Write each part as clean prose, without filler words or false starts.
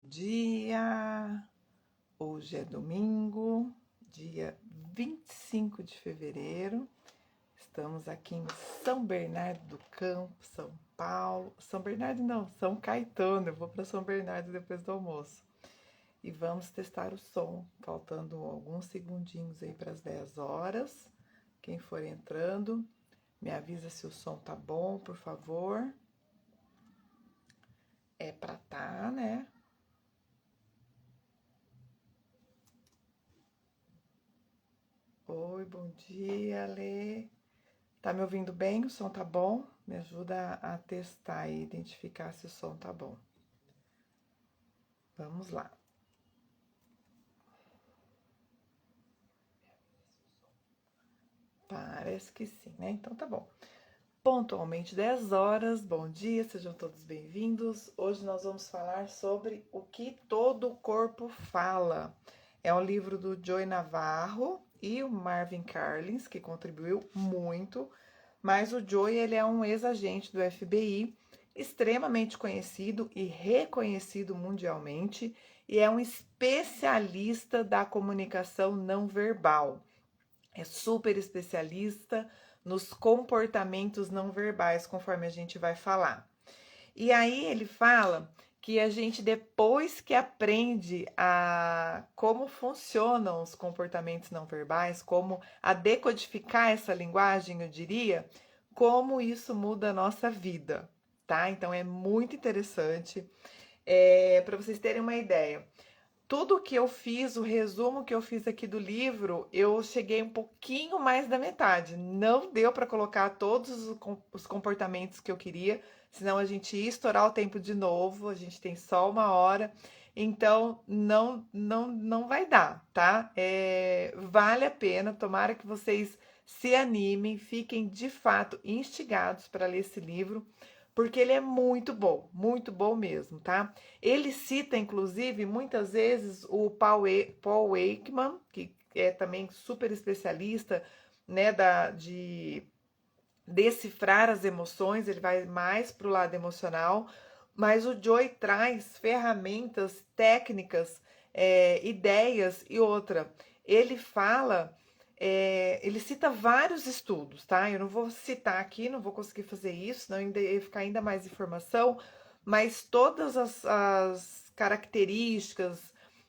Dia! Hoje é domingo, dia 25 de fevereiro. Estamos aqui em São Bernardo do Campo, São Paulo. São Bernardo não, São Caetano. Eu vou para São Bernardo depois do almoço. E vamos testar o som, faltando alguns segundinhos aí para as 10 horas. Quem for entrando, me avisa se o som tá bom, por favor. É pra tá, né? Oi, bom dia, Lê. Tá me ouvindo bem? O som tá bom? Me ajuda a testar e identificar se o som tá bom. Vamos lá. Parece que sim, né? Então tá bom. Pontualmente 10 horas, bom dia, sejam todos bem-vindos. Hoje nós vamos falar sobre O que Todo o Corpo Fala. É um livro do Joy Navarro e o Marvin Carlins, que contribuiu muito, mas o Joy ele é um ex-agente do FBI, extremamente conhecido e reconhecido mundialmente, e é um especialista da comunicação não verbal. É super especialista nos comportamentos não verbais, conforme a gente vai falar. E aí ele fala que a gente, depois que aprende a como funcionam os comportamentos não verbais, como a decodificar essa linguagem, eu diria, como isso muda a nossa vida, tá? Então é muito interessante. Para vocês terem uma ideia, tudo que eu fiz, o resumo que eu fiz aqui do livro, eu cheguei um pouquinho mais da metade. Não deu para colocar todos os comportamentos que eu queria, senão a gente ia estourar o tempo de novo. A gente tem só uma hora, então não vai dar, tá? Vale a pena. Tomara que vocês se animem, fiquem de fato instigados para ler esse livro, porque ele é muito bom mesmo, tá? Ele cita, inclusive, muitas vezes o Paul Ekman, que é também super especialista, né, de decifrar as emoções, ele vai mais para o lado emocional, mas o Joy traz ferramentas, técnicas, ideias e outra. Ele fala, ele cita vários estudos, tá? Eu não vou citar aqui, não vou conseguir fazer isso, senão ainda ia ficar ainda mais informação, mas todas as características,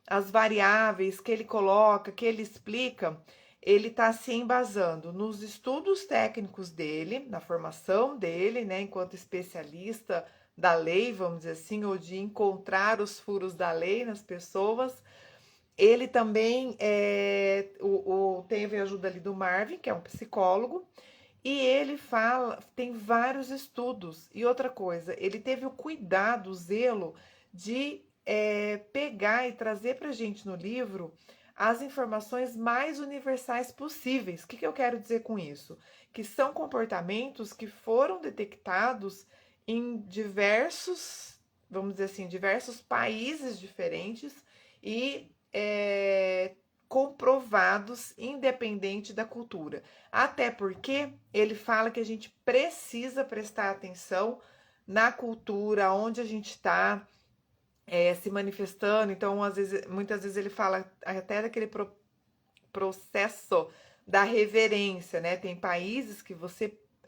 as variáveis que ele coloca, que ele explica, ele está se embasando nos estudos técnicos dele, na formação dele, né, enquanto especialista da lei, vamos dizer assim, ou de encontrar os furos da lei nas pessoas. Ele também teve a ajuda ali do Marvin, que é um psicólogo, e ele fala, tem vários estudos. E outra coisa, ele teve o cuidado, o zelo de pegar e trazer para a gente no livro as informações mais universais possíveis. O que eu quero dizer com isso? Que são comportamentos que foram detectados em diversos, vamos dizer assim, diversos países diferentes e comprovados independente da cultura. Até porque ele fala que a gente precisa prestar atenção na cultura, onde a gente está se manifestando. Então, às vezes, muitas vezes ele fala até daquele processo da reverência, né? Tem países que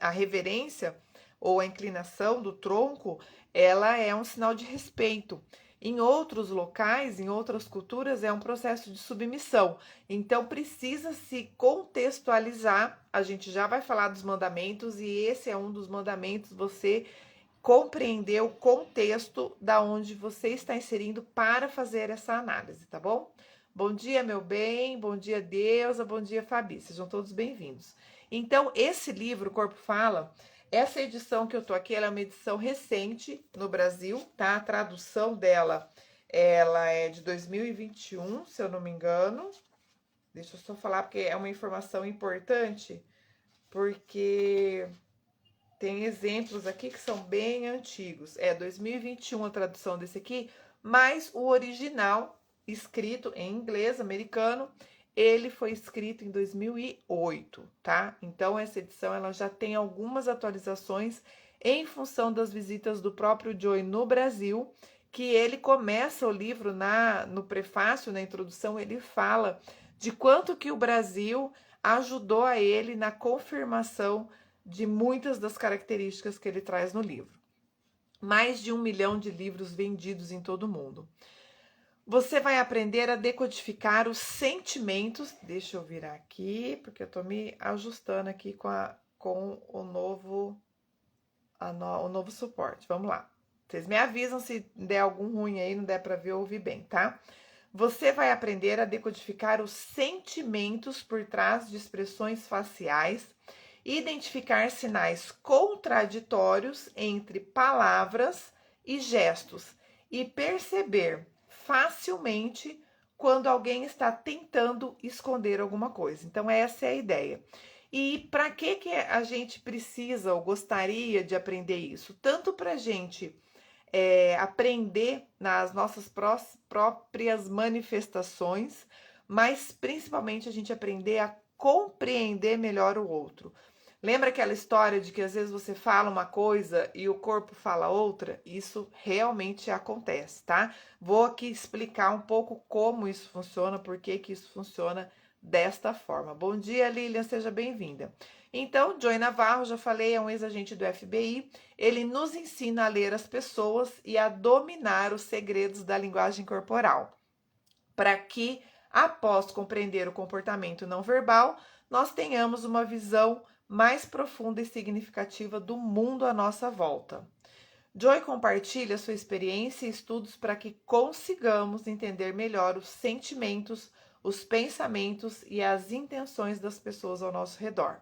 a reverência ou a inclinação do tronco, ela é um sinal de respeito. Em outros locais, em outras culturas, é um processo de submissão. Então, precisa se contextualizar. A gente já vai falar dos mandamentos e esse é um dos mandamentos. Você compreender o contexto da onde você está inserindo para fazer essa análise, tá bom? Bom dia, meu bem, bom dia, Deusa, bom dia, Fabi, sejam todos bem-vindos. Então, esse livro, Corpo Fala, essa edição que eu tô aqui, ela é uma edição recente no Brasil, tá? A tradução dela, ela é de 2021, se eu não me engano. Deixa eu só falar, porque é uma informação importante, porque tem exemplos aqui que são bem antigos. É 2021 a tradução desse aqui, mas o original, escrito em inglês americano, ele foi escrito em 2008, tá? Então essa edição ela já tem algumas atualizações em função das visitas do próprio Joy no Brasil que ele começa o livro no prefácio, na introdução, ele fala de quanto que o Brasil ajudou a ele na confirmação de muitas das características que ele traz no livro. Mais de 1 milhão de livros vendidos em todo o mundo. Você vai aprender a decodificar os sentimentos. Deixa eu virar aqui, porque eu tô me ajustando aqui com o novo suporte. Vamos lá. Vocês me avisam se der algum ruim aí, não der para ver ou ouvir bem, tá? Você vai aprender a decodificar os sentimentos por trás de expressões faciais, identificar sinais contraditórios entre palavras e gestos e perceber facilmente quando alguém está tentando esconder alguma coisa. Então, essa é a ideia. E para que a gente precisa ou gostaria de aprender isso? Tanto para a gente aprender nas nossas próprias manifestações, mas principalmente a gente aprender a compreender melhor o outro. Lembra aquela história de que às vezes você fala uma coisa e o corpo fala outra? Isso realmente acontece, tá? Vou aqui explicar um pouco como isso funciona, por que isso funciona desta forma. Bom dia, Lilian, seja bem-vinda. Então, Joy Navarro, já falei, é um ex-agente do FBI. Ele nos ensina a ler as pessoas e a dominar os segredos da linguagem corporal, para que, após compreender o comportamento não verbal, nós tenhamos uma visão mais profunda e significativa do mundo à nossa volta. Joy compartilha sua experiência e estudos para que consigamos entender melhor os sentimentos, os pensamentos e as intenções das pessoas ao nosso redor.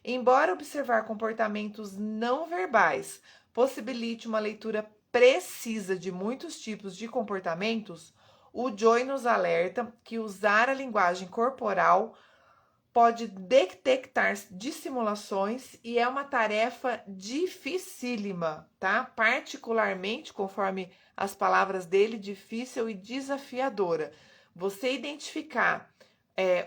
Embora observar comportamentos não verbais possibilite uma leitura precisa de muitos tipos de comportamentos, o Joy nos alerta que usar a linguagem corporal pode detectar dissimulações e é uma tarefa dificílima, tá? Particularmente, conforme as palavras dele, difícil e desafiadora. Você identificar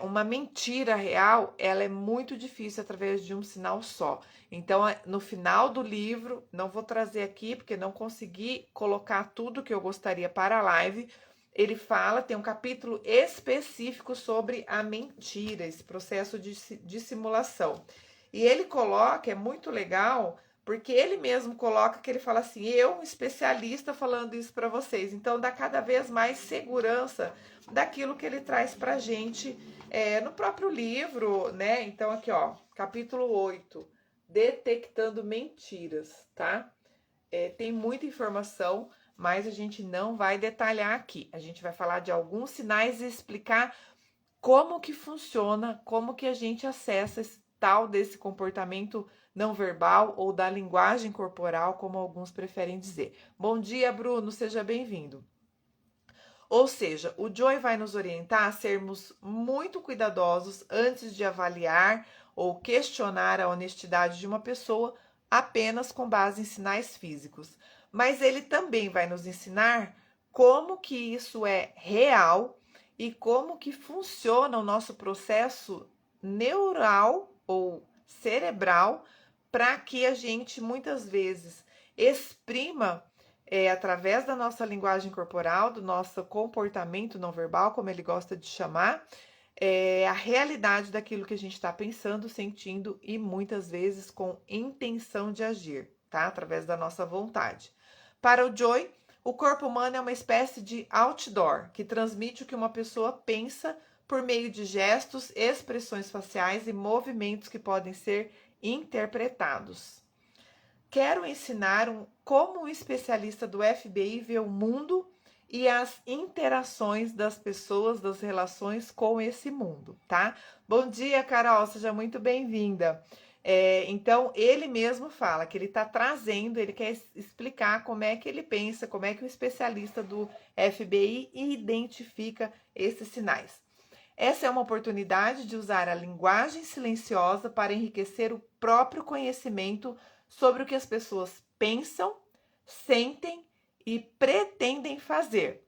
uma mentira real, ela é muito difícil através de um sinal só. Então, no final do livro, não vou trazer aqui, porque não consegui colocar tudo que eu gostaria para a live. Ele fala, tem um capítulo específico sobre a mentira, esse processo de dissimulação. E ele coloca, é muito legal, porque ele mesmo coloca que ele fala assim, eu, um especialista, falando isso para vocês. Então, dá cada vez mais segurança daquilo que ele traz para a gente no próprio livro, né? Então, aqui, ó, capítulo 8, Detectando Mentiras, tá? Tem muita informação, mas a gente não vai detalhar aqui. A gente vai falar de alguns sinais e explicar como que funciona, como que a gente acessa esse tal desse comportamento não verbal ou da linguagem corporal, como alguns preferem dizer. Bom dia, Bruno, seja bem-vindo. Ou seja, o Joy vai nos orientar a sermos muito cuidadosos antes de avaliar ou questionar a honestidade de uma pessoa apenas com base em sinais físicos. Mas ele também vai nos ensinar como que isso é real e como que funciona o nosso processo neural ou cerebral para que a gente muitas vezes exprima através da nossa linguagem corporal, do nosso comportamento não verbal, como ele gosta de chamar, a realidade daquilo que a gente está pensando, sentindo e muitas vezes com intenção de agir, tá? Através da nossa vontade. Para o Joy, o corpo humano é uma espécie de outdoor que transmite o que uma pessoa pensa por meio de gestos, expressões faciais e movimentos que podem ser interpretados. Quero ensinar como um especialista do FBI vê o mundo e as interações das pessoas, das relações com esse mundo, tá? Bom dia, Carol, seja muito bem-vinda. Então, ele mesmo fala que ele está trazendo, ele quer explicar como é que ele pensa, como é que o especialista do FBI identifica esses sinais. Essa é uma oportunidade de usar a linguagem silenciosa para enriquecer o próprio conhecimento sobre o que as pessoas pensam, sentem e pretendem fazer.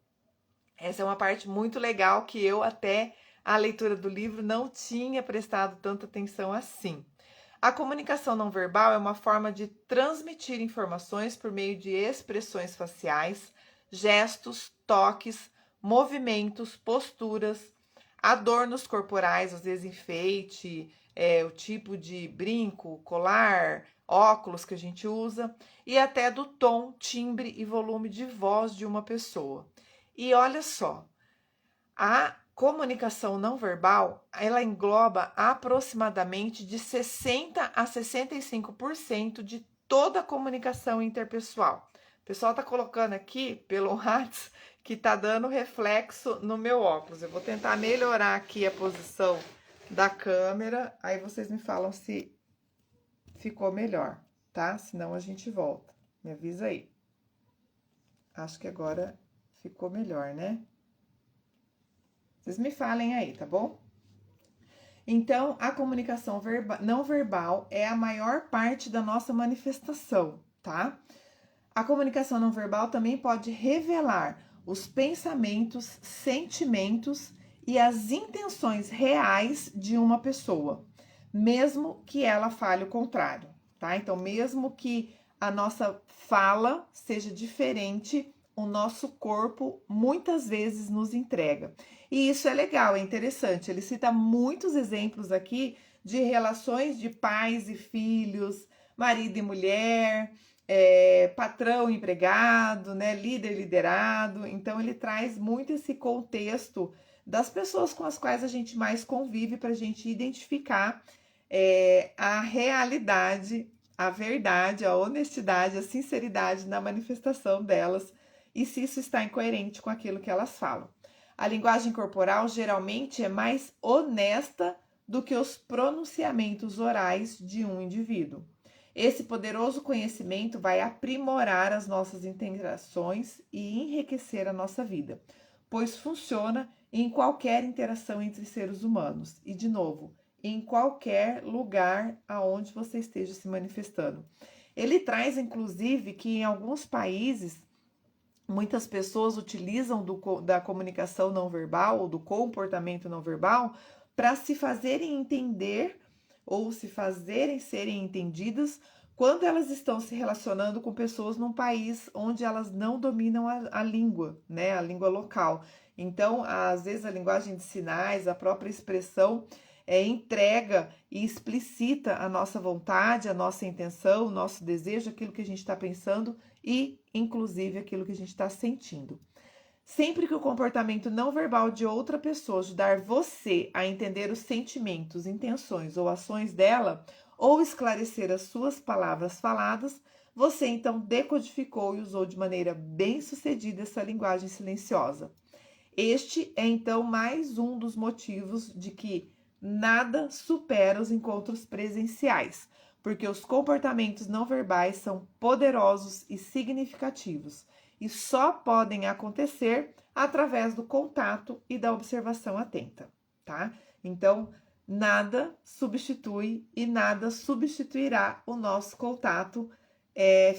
Essa é uma parte muito legal que eu, até a leitura do livro, não tinha prestado tanta atenção assim. A comunicação não verbal é uma forma de transmitir informações por meio de expressões faciais, gestos, toques, movimentos, posturas, adornos corporais, às vezes enfeite, o tipo de brinco, colar, óculos que a gente usa, e até do tom, timbre e volume de voz de uma pessoa. E olha só, a comunicação não verbal, ela engloba aproximadamente de 60 a 65% de toda a comunicação interpessoal. O pessoal tá colocando aqui pelo WhatsApp que tá dando reflexo no meu óculos. Eu vou tentar melhorar aqui a posição da câmera, aí vocês me falam se ficou melhor, tá? Senão a gente volta. Me avisa aí. Acho que agora ficou melhor, né? Vocês me falem aí, tá bom? Então, a comunicação não verbal é a maior parte da nossa manifestação, tá? A comunicação não verbal também pode revelar os pensamentos, sentimentos e as intenções reais de uma pessoa, mesmo que ela fale o contrário, tá? Então, mesmo que a nossa fala seja diferente, o nosso corpo muitas vezes nos entrega. E isso é legal, é interessante. Ele cita muitos exemplos aqui de relações de pais e filhos, marido e mulher, patrão e empregado, né, líder e liderado. Então ele traz muito esse contexto das pessoas com as quais a gente mais convive para a gente identificar a realidade, a verdade, a honestidade, a sinceridade na manifestação delas e se isso está incoerente com aquilo que elas falam. A linguagem corporal geralmente é mais honesta do que os pronunciamentos orais de um indivíduo. Esse poderoso conhecimento vai aprimorar as nossas interações e enriquecer a nossa vida, pois funciona em qualquer interação entre seres humanos e, de novo, em qualquer lugar aonde você esteja se manifestando. Ele traz, inclusive, que em alguns países muitas pessoas utilizam da comunicação não verbal ou do comportamento não verbal para se fazerem entender ou se fazerem serem entendidas quando elas estão se relacionando com pessoas num país onde elas não dominam a língua, né, a língua local. Então, às vezes a linguagem de sinais, a própria expressão entrega e explicita a nossa vontade, a nossa intenção, o nosso desejo, aquilo que a gente está pensando e, inclusive, aquilo que a gente está sentindo. Sempre que o comportamento não verbal de outra pessoa ajudar você a entender os sentimentos, intenções ou ações dela, ou esclarecer as suas palavras faladas, você então decodificou e usou de maneira bem-sucedida essa linguagem silenciosa. Este é então mais um dos motivos de que nada supera os encontros presenciais, porque os comportamentos não verbais são poderosos e significativos e só podem acontecer através do contato e da observação atenta, tá? Então, nada substitui e nada substituirá o nosso contato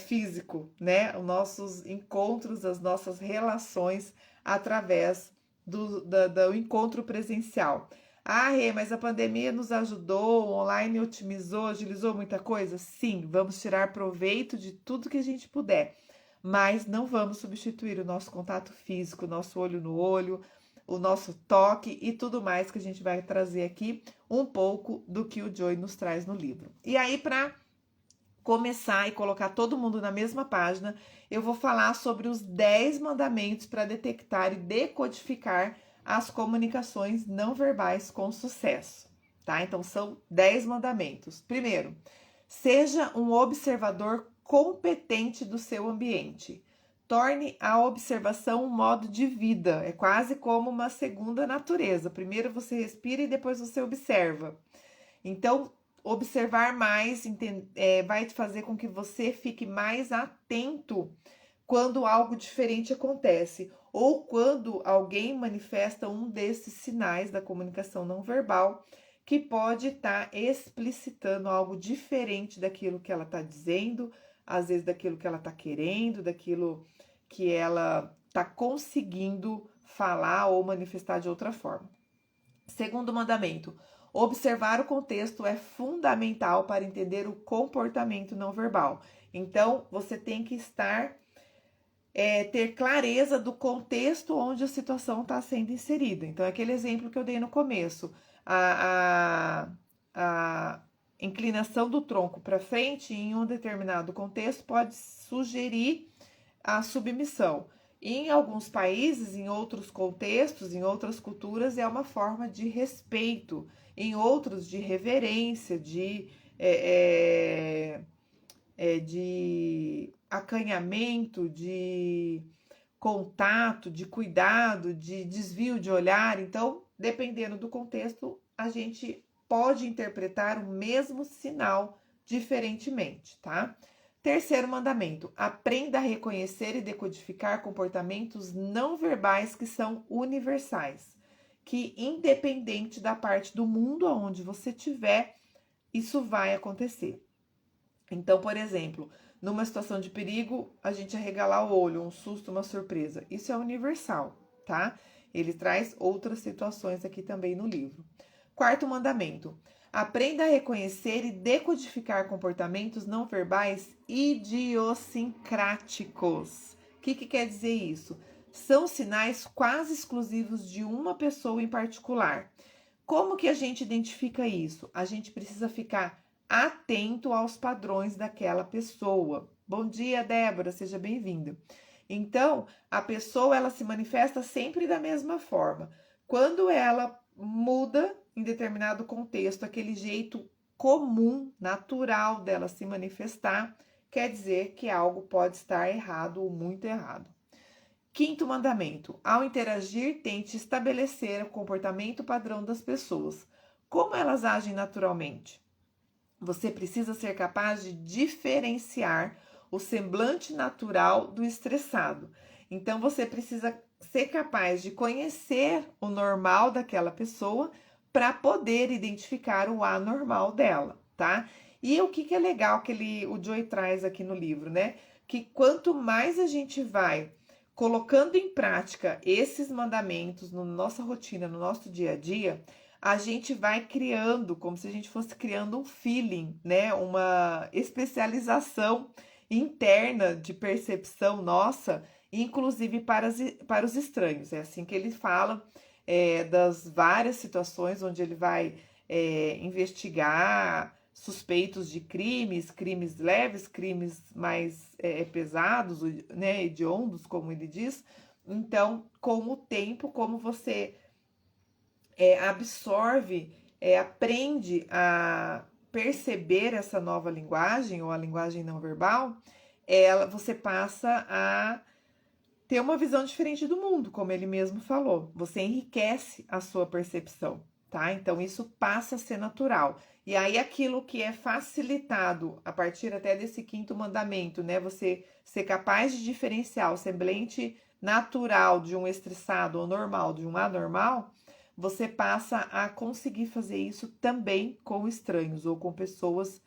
físico, né? Os nossos encontros, as nossas relações através do encontro presencial. Ah, Rê, mas a pandemia nos ajudou, o online otimizou, agilizou muita coisa? Sim, vamos tirar proveito de tudo que a gente puder, mas não vamos substituir o nosso contato físico, o nosso olho no olho, o nosso toque e tudo mais que a gente vai trazer aqui, um pouco do que o Joy nos traz no livro. E aí, para começar e colocar todo mundo na mesma página, eu vou falar sobre os 10 mandamentos para detectar e decodificar as comunicações não verbais com sucesso, tá? Então, são 10 mandamentos. Primeiro, seja um observador competente do seu ambiente. Torne a observação um modo de vida, é quase como uma segunda natureza. Primeiro você respira e depois você observa. Então, observar mais vai fazer com que você fique mais atento quando algo diferente acontece ou quando alguém manifesta um desses sinais da comunicação não verbal que pode estar explicitando algo diferente daquilo que ela está dizendo, às vezes daquilo que ela está querendo, daquilo que ela está conseguindo falar ou manifestar de outra forma. Segundo mandamento, observar o contexto é fundamental para entender o comportamento não verbal. Então, você tem que estar ter clareza do contexto onde a situação está sendo inserida. Então, aquele exemplo que eu dei no começo, a inclinação do tronco para frente em um determinado contexto pode sugerir a submissão. Em alguns países, em outros contextos, em outras culturas, é uma forma de respeito, em outros de reverência, de acanhamento, de contato, de cuidado, de desvio de olhar. Então, dependendo do contexto, a gente pode interpretar o mesmo sinal diferentemente, tá? Terceiro mandamento: aprenda a reconhecer e decodificar comportamentos não verbais que são universais, que independente da parte do mundo aonde você estiver, isso vai acontecer. Então, por exemplo, numa situação de perigo, a gente arregalar o olho, um susto, uma surpresa. Isso é universal, tá? Ele traz outras situações aqui também no livro. Quarto mandamento: aprenda a reconhecer e decodificar comportamentos não verbais idiosincráticos. O que quer dizer isso? São sinais quase exclusivos de uma pessoa em particular. Como que a gente identifica isso? A gente precisa ficar atento aos padrões daquela pessoa. Bom dia, Débora, seja bem-vinda. Então, a pessoa ela se manifesta sempre da mesma forma. Quando ela muda em determinado contexto, aquele jeito comum, natural dela se manifestar, quer dizer que algo pode estar errado ou muito errado. Quinto mandamento: ao interagir, tente estabelecer o comportamento padrão das pessoas. Como elas agem naturalmente? Você precisa ser capaz de diferenciar o semblante natural do estressado. Então, você precisa ser capaz de conhecer o normal daquela pessoa para poder identificar o anormal dela, tá? E o que é legal que o Joy traz aqui no livro, né? Que quanto mais a gente vai colocando em prática esses mandamentos na nossa rotina, no nosso dia a dia, a gente vai criando, como se a gente fosse criando um feeling, né? Uma especialização interna de percepção nossa, inclusive para os estranhos. É assim que ele fala das várias situações onde ele vai investigar suspeitos de crimes leves, crimes mais pesados, né, hediondos, como ele diz. Então, com o tempo, como você absorve, aprende a perceber essa nova linguagem, ou a linguagem não verbal, você passa a ter uma visão diferente do mundo, como ele mesmo falou. Você enriquece a sua percepção, tá? Então, isso passa a ser natural. E aí, aquilo que é facilitado a partir até desse quinto mandamento, né? Você ser capaz de diferenciar o semblante natural de um estressado ou normal de um anormal, você passa a conseguir fazer isso também com estranhos ou com pessoas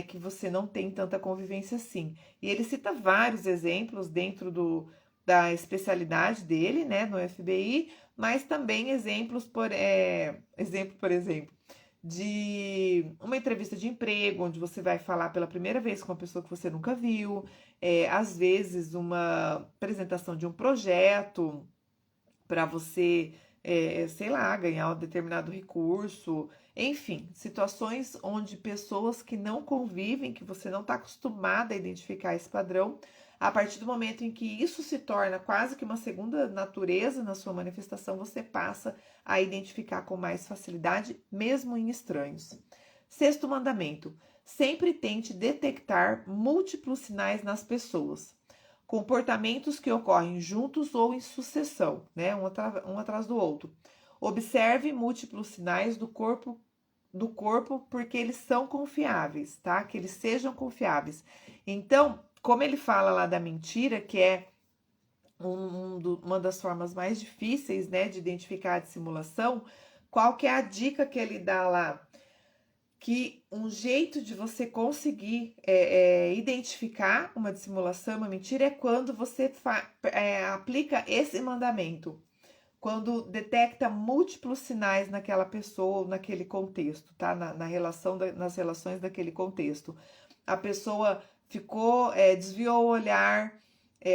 que você não tem tanta convivência assim. E ele cita vários exemplos dentro da especialidade dele, né, no FBI, mas também exemplo, por exemplo, de uma entrevista de emprego, onde você vai falar pela primeira vez com uma pessoa que você nunca viu, às vezes uma apresentação de um projeto para você, sei lá, ganhar um determinado recurso, enfim, situações onde pessoas que não convivem, que você não está acostumada a identificar esse padrão, a partir do momento em que isso se torna quase que uma segunda natureza na sua manifestação, você passa a identificar com mais facilidade, mesmo em estranhos. Sexto mandamento: sempre tente detectar múltiplos sinais nas pessoas. Comportamentos que ocorrem juntos ou em sucessão, né? Um atrás do outro. Observe múltiplos sinais do corpo porque eles são confiáveis, tá? Que eles sejam confiáveis. Então, como ele fala lá da mentira, que é uma das formas mais difíceis, né, de identificar a dissimulação, qual que é a dica que ele dá lá? Que um jeito de você conseguir identificar uma dissimulação, uma mentira, é quando você aplica esse mandamento. Quando detecta múltiplos sinais naquela pessoa ou naquele contexto, tá? Nas relações daquele contexto. A pessoa desviou o olhar,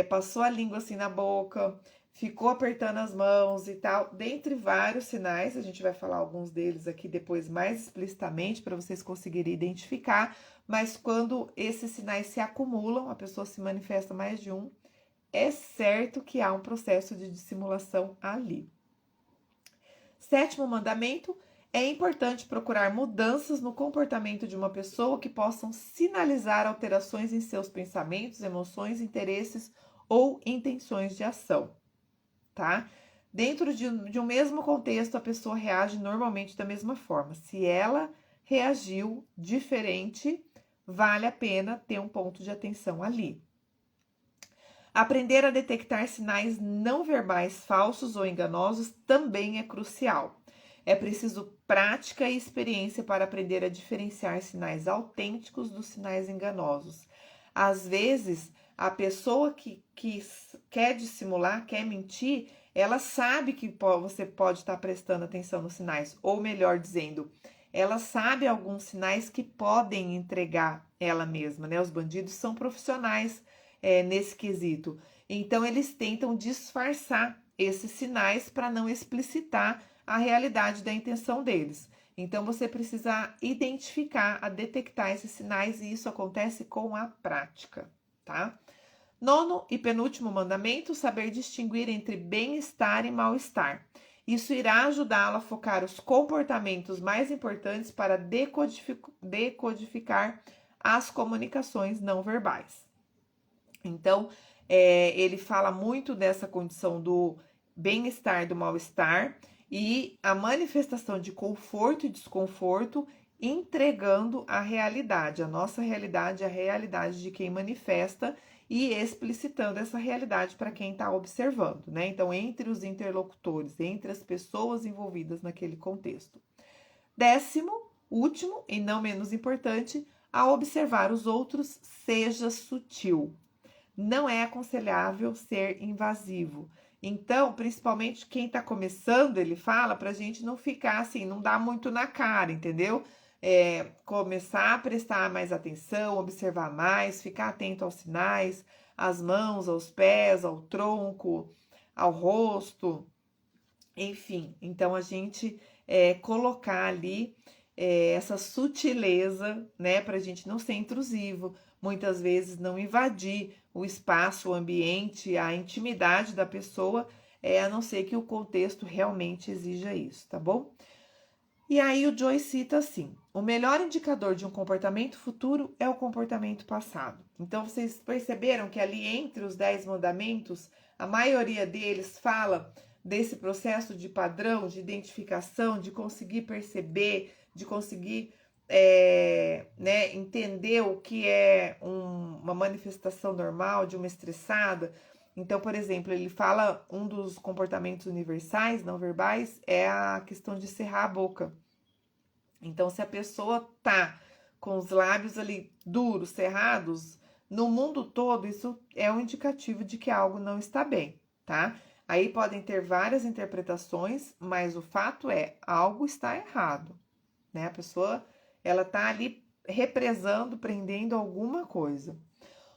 passou a língua assim na boca, ficou apertando as mãos e tal, dentre vários sinais, a gente vai falar alguns deles aqui depois mais explicitamente para vocês conseguirem identificar, mas quando esses sinais se acumulam, a pessoa se manifesta mais de um, é certo que há um processo de dissimulação ali. Sétimo mandamento, é importante procurar mudanças no comportamento de uma pessoa que possam sinalizar alterações em seus pensamentos, emoções, interesses ou intenções de ação, tá? Dentro de um mesmo contexto, a pessoa reage normalmente da mesma forma. Se ela reagiu diferente, vale a pena ter um ponto de atenção ali. Aprender a detectar sinais não verbais falsos ou enganosos também é crucial. É preciso prática e experiência para aprender a diferenciar sinais autênticos dos sinais enganosos. Às vezes, a pessoa que quer dissimular, quer mentir, ela sabe que você pode estar prestando atenção nos sinais, ou melhor dizendo, ela sabe alguns sinais que podem entregar ela mesma, né? Os bandidos são profissionais nesse quesito. Então, eles tentam disfarçar esses sinais para não explicitar a realidade da intenção deles. Então, você precisa identificar, detectar esses sinais, e isso acontece com a prática, tá? Nono e penúltimo mandamento, saber distinguir entre bem-estar e mal-estar. Isso irá ajudá-la a focar os comportamentos mais importantes para decodificar as comunicações não verbais. Então, ele fala muito dessa condição do bem-estar, do mal-estar e a manifestação de conforto e desconforto, entregando a realidade, a nossa realidade, a realidade de quem manifesta e explicitando essa realidade para quem está observando, né? Então, entre os interlocutores, entre as pessoas envolvidas naquele contexto. Décimo, último e não menos importante, ao observar os outros, seja sutil. Não é aconselhável ser invasivo. Então, principalmente quem está começando, ele fala para a gente não ficar assim, não dar muito na cara, entendeu? Começar a prestar mais atenção, observar mais, ficar atento aos sinais, às mãos, aos pés, ao tronco, ao rosto, enfim. Então, a gente colocar ali essa sutileza, né, para a gente não ser intrusivo, muitas vezes não invadir o espaço, o ambiente, a intimidade da pessoa, a não ser que o contexto realmente exija isso, tá bom? E aí o Joy cita assim: o melhor indicador de um comportamento futuro é o comportamento passado. Então, vocês perceberam que ali entre os 10 mandamentos, a maioria deles fala desse processo de padrão, de identificação, de conseguir perceber, de conseguir né, entender o que é uma manifestação normal de uma estressada. Então, por exemplo, ele fala, um dos comportamentos universais, não verbais, é a questão de cerrar a boca. Então, se a pessoa tá com os lábios ali duros, cerrados, no mundo todo, isso é um indicativo de que algo não está bem, tá? Aí podem ter várias interpretações, mas o fato é, algo está errado, né? A pessoa, ela tá ali represando, prendendo alguma coisa.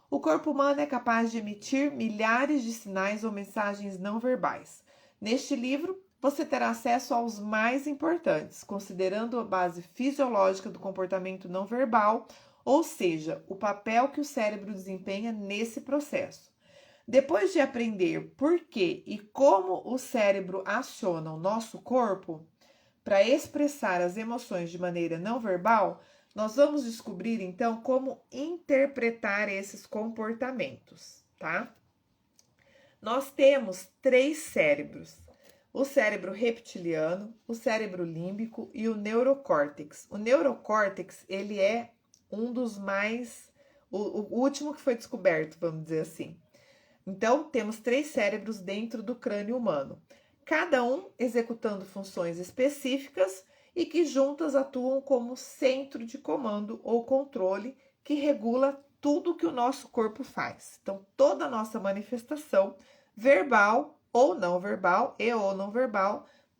O corpo humano é capaz de emitir milhares de sinais ou mensagens não verbais. Neste livro, você terá acesso aos mais importantes, considerando a base fisiológica do comportamento não verbal, ou seja, o papel que o cérebro desempenha nesse processo. Depois de aprender por que e como o cérebro aciona o nosso corpo para expressar as emoções de maneira não verbal, nós vamos descobrir então como interpretar esses comportamentos, tá? Nós temos 3 cérebros: o cérebro reptiliano, o cérebro límbico e o neurocórtex. O neurocórtex, ele é um dos mais, o último que foi descoberto, vamos dizer assim. Então, temos 3 cérebros dentro do crânio humano, cada um executando funções específicas e que juntas atuam como centro de comando ou controle que regula tudo que o nosso corpo faz. Então, toda a nossa manifestação, verbal ou não verbal,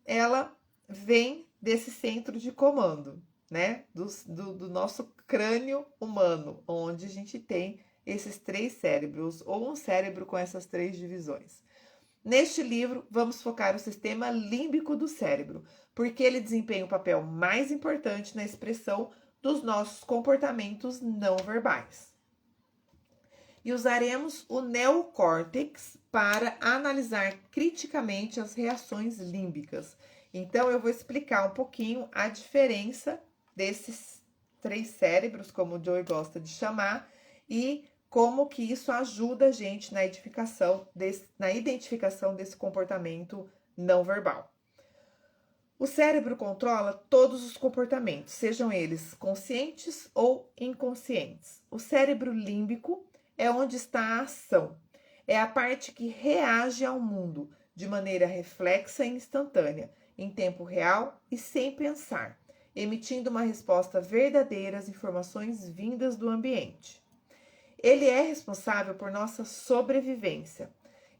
ela vem desse centro de comando, né? Do nosso crânio humano, onde a gente tem esses 3 cérebros, ou um cérebro com essas 3 divisões. Neste livro, vamos focar o sistema límbico do cérebro, porque ele desempenha o papel mais importante na expressão dos nossos comportamentos não verbais. E usaremos o neocórtex para analisar criticamente as reações límbicas. Então, eu vou explicar um pouquinho a diferença desses 3 cérebros, como o Joey gosta de chamar, e como que isso ajuda a gente na identificação desse comportamento não verbal. O cérebro controla todos os comportamentos, sejam eles conscientes ou inconscientes. O cérebro límbico é onde está a ação. É a parte que reage ao mundo de maneira reflexa e instantânea, em tempo real e sem pensar, emitindo uma resposta verdadeira às informações vindas do ambiente. Ele é responsável por nossa sobrevivência.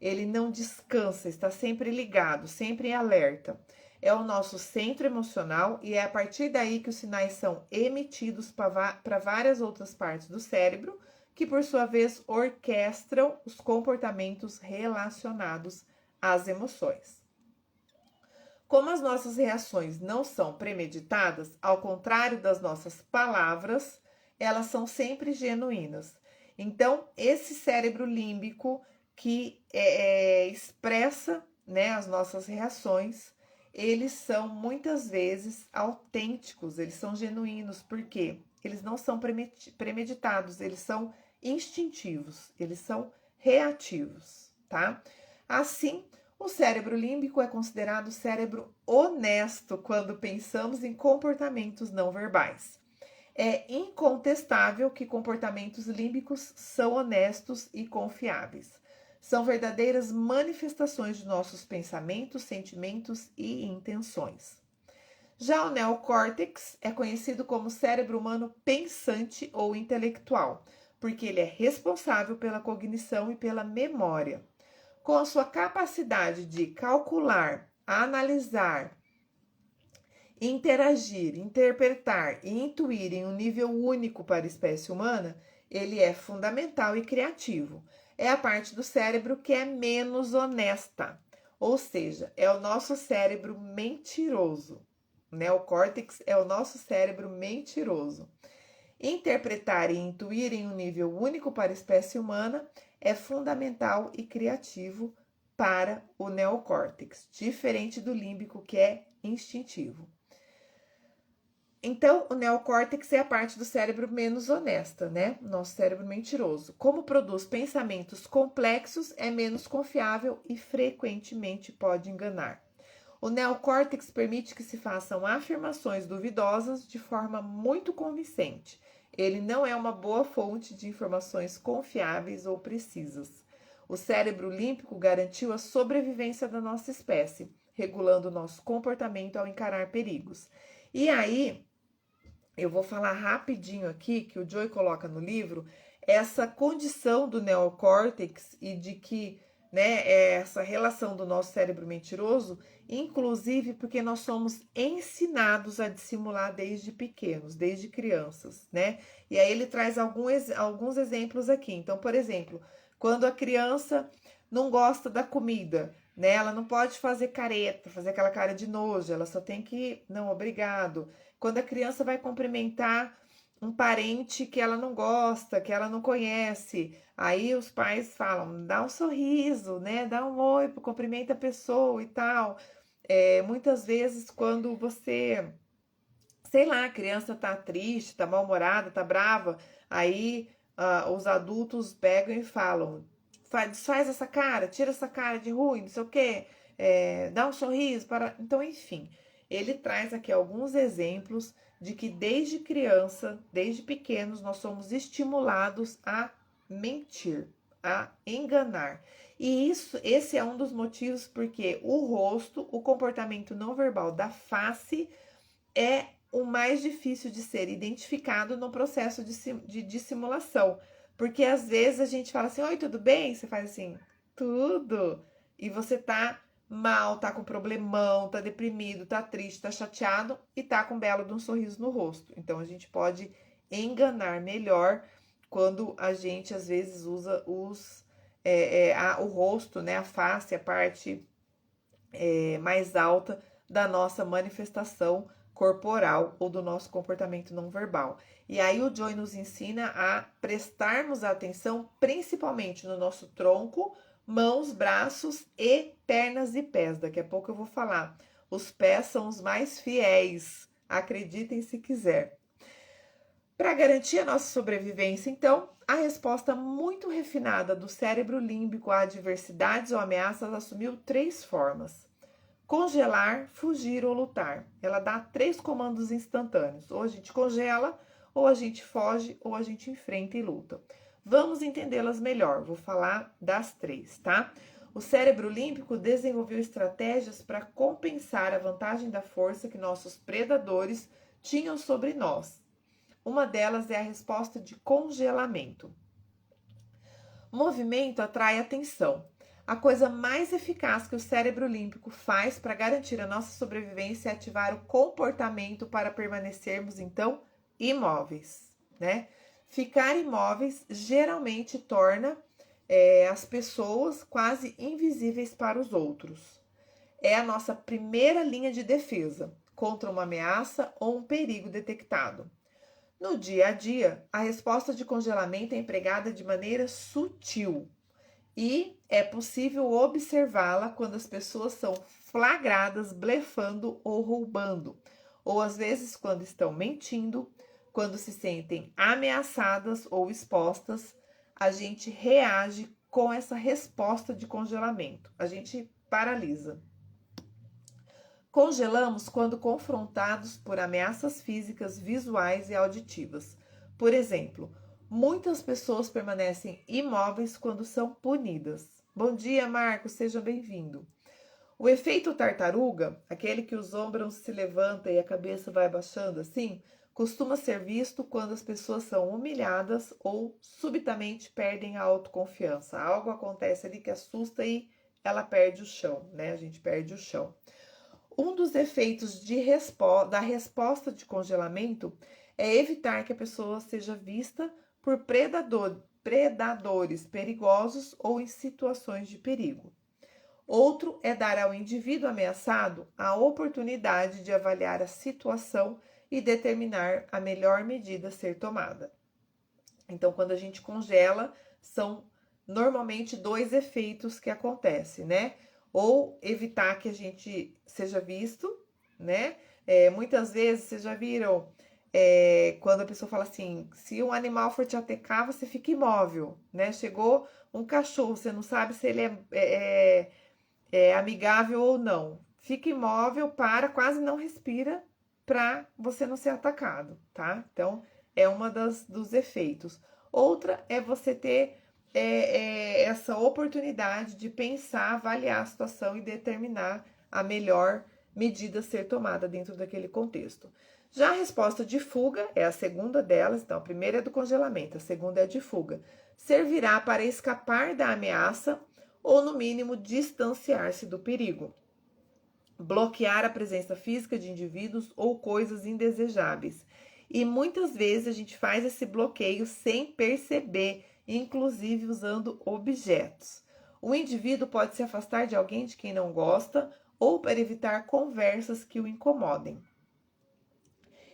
Ele não descansa, está sempre ligado, sempre em alerta. É o nosso centro emocional e é a partir daí que os sinais são emitidos para várias outras partes do cérebro, que por sua vez orquestram os comportamentos relacionados às emoções. Como as nossas reações não são premeditadas, ao contrário das nossas palavras, elas são sempre genuínas. Então, esse cérebro límbico que expressa, né, as nossas reações, eles são muitas vezes autênticos, eles são genuínos, porque eles não são premeditados, eles são instintivos, eles são reativos, tá? Assim, o cérebro límbico é considerado cérebro honesto quando pensamos em comportamentos não verbais. É incontestável que comportamentos límbicos são honestos e confiáveis. São verdadeiras manifestações de nossos pensamentos, sentimentos e intenções. Já o neocórtex é conhecido como cérebro humano pensante ou intelectual, porque ele é responsável pela cognição e pela memória. Com a sua capacidade de calcular, analisar, interagir, interpretar e intuir em um nível único para a espécie humana, ele é fundamental e criativo. É a parte do cérebro que é menos honesta, ou seja, é o nosso cérebro mentiroso. O neocórtex é o nosso cérebro mentiroso. Interpretar e intuir em um nível único para a espécie humana é fundamental e criativo para o neocórtex, diferente do límbico, que é instintivo. Então, o neocórtex é a parte do cérebro menos honesta, né? Nosso cérebro mentiroso. Como produz pensamentos complexos, é menos confiável e frequentemente pode enganar. O neocórtex permite que se façam afirmações duvidosas de forma muito convincente. Ele não é uma boa fonte de informações confiáveis ou precisas. O cérebro límbico garantiu a sobrevivência da nossa espécie, regulando o nosso comportamento ao encarar perigos. E aí, eu vou falar rapidinho aqui, que o Joey coloca no livro, essa condição do neocórtex e de que, né, essa relação do nosso cérebro mentiroso, inclusive porque nós somos ensinados a dissimular desde pequenos, desde crianças, né? E aí ele traz alguns exemplos aqui. Então, por exemplo, quando a criança não gosta da comida, né? Ela não pode fazer careta, fazer aquela cara de nojo, ela só tem que, não, obrigado. Quando a criança vai cumprimentar um parente que ela não gosta, que ela não conhece, aí os pais falam, dá um sorriso, né? Dá um oi, cumprimenta a pessoa e tal. Muitas vezes quando você, sei lá, a criança tá triste, tá mal-humorada, tá brava, aí os adultos pegam e falam, faz essa cara, tira essa cara de ruim, não sei o quê, dá um sorriso para. Então, enfim, ele traz aqui alguns exemplos de que desde criança, desde pequenos, nós somos estimulados a mentir, a enganar. E esse é um dos motivos porque o rosto, o comportamento não verbal da face é o mais difícil de ser identificado no processo de dissimulação. Porque às vezes a gente fala assim, oi, tudo bem? Você faz assim, tudo. E você tá mal, tá com problemão, tá deprimido, tá triste, tá chateado e tá com um belo de um sorriso no rosto. Então a gente pode enganar melhor quando a gente às vezes usa o rosto, né, a face, a parte mais alta da nossa manifestação corporal ou do nosso comportamento não verbal. E aí o Joy nos ensina a prestarmos atenção principalmente no nosso tronco, mãos, braços e pernas e pés. Daqui a pouco eu vou falar. Os pés são os mais fiéis, acreditem se quiser. Para garantir a nossa sobrevivência, então, a resposta muito refinada do cérebro límbico a adversidades ou ameaças assumiu 3 formas: congelar, fugir ou lutar. Ela dá 3 comandos instantâneos. Ou a gente congela, ou a gente foge, ou a gente enfrenta e luta. Vamos entendê-las melhor. Vou falar das 3, tá? O cérebro límbico desenvolveu estratégias para compensar a vantagem da força que nossos predadores tinham sobre nós. Uma delas é a resposta de congelamento. Movimento atrai atenção. A coisa mais eficaz que o cérebro límbico faz para garantir a nossa sobrevivência é ativar o comportamento para permanecermos, então, imóveis, né? Ficar imóveis geralmente torna as pessoas quase invisíveis para os outros. É a nossa primeira linha de defesa contra uma ameaça ou um perigo detectado. No dia a dia, a resposta de congelamento é empregada de maneira sutil e é possível observá-la quando as pessoas são flagradas blefando ou roubando, ou às vezes quando estão mentindo, quando se sentem ameaçadas ou expostas, a gente reage com essa resposta de congelamento, a gente paralisa. Congelamos quando confrontados por ameaças físicas, visuais e auditivas. Por exemplo, muitas pessoas permanecem imóveis quando são punidas. Bom dia, Marcos, seja bem-vindo. O efeito tartaruga, aquele que os ombros se levantam e a cabeça vai baixando assim, costuma ser visto quando as pessoas são humilhadas ou subitamente perdem a autoconfiança. Algo acontece ali que assusta e ela perde o chão, né? A gente perde o chão. Um dos efeitos da resposta de congelamento é evitar que a pessoa seja vista por predadores perigosos ou em situações de perigo. Outro é dar ao indivíduo ameaçado a oportunidade de avaliar a situação e determinar a melhor medida a ser tomada. Então, quando a gente congela, são normalmente 2 efeitos que acontecem, né? Ou evitar que a gente seja visto, né? Muitas vezes, vocês já viram, quando a pessoa fala assim, se um animal for te atacar, você fica imóvel, né? Chegou um cachorro, você não sabe se ele é amigável ou não. Fica imóvel, quase não respira, para você não ser atacado, tá? Então, é uma dos efeitos. Outra é você ter essa oportunidade de pensar, avaliar a situação e determinar a melhor medida a ser tomada dentro daquele contexto. Já a resposta de fuga é a segunda delas, então a primeira é do congelamento, a segunda é a de fuga. Servirá para escapar da ameaça ou, no mínimo, distanciar-se do perigo. Bloquear a presença física de indivíduos ou coisas indesejáveis. E muitas vezes a gente faz esse bloqueio sem perceber, inclusive usando objetos. O indivíduo pode se afastar de alguém de quem não gosta ou para evitar conversas que o incomodem.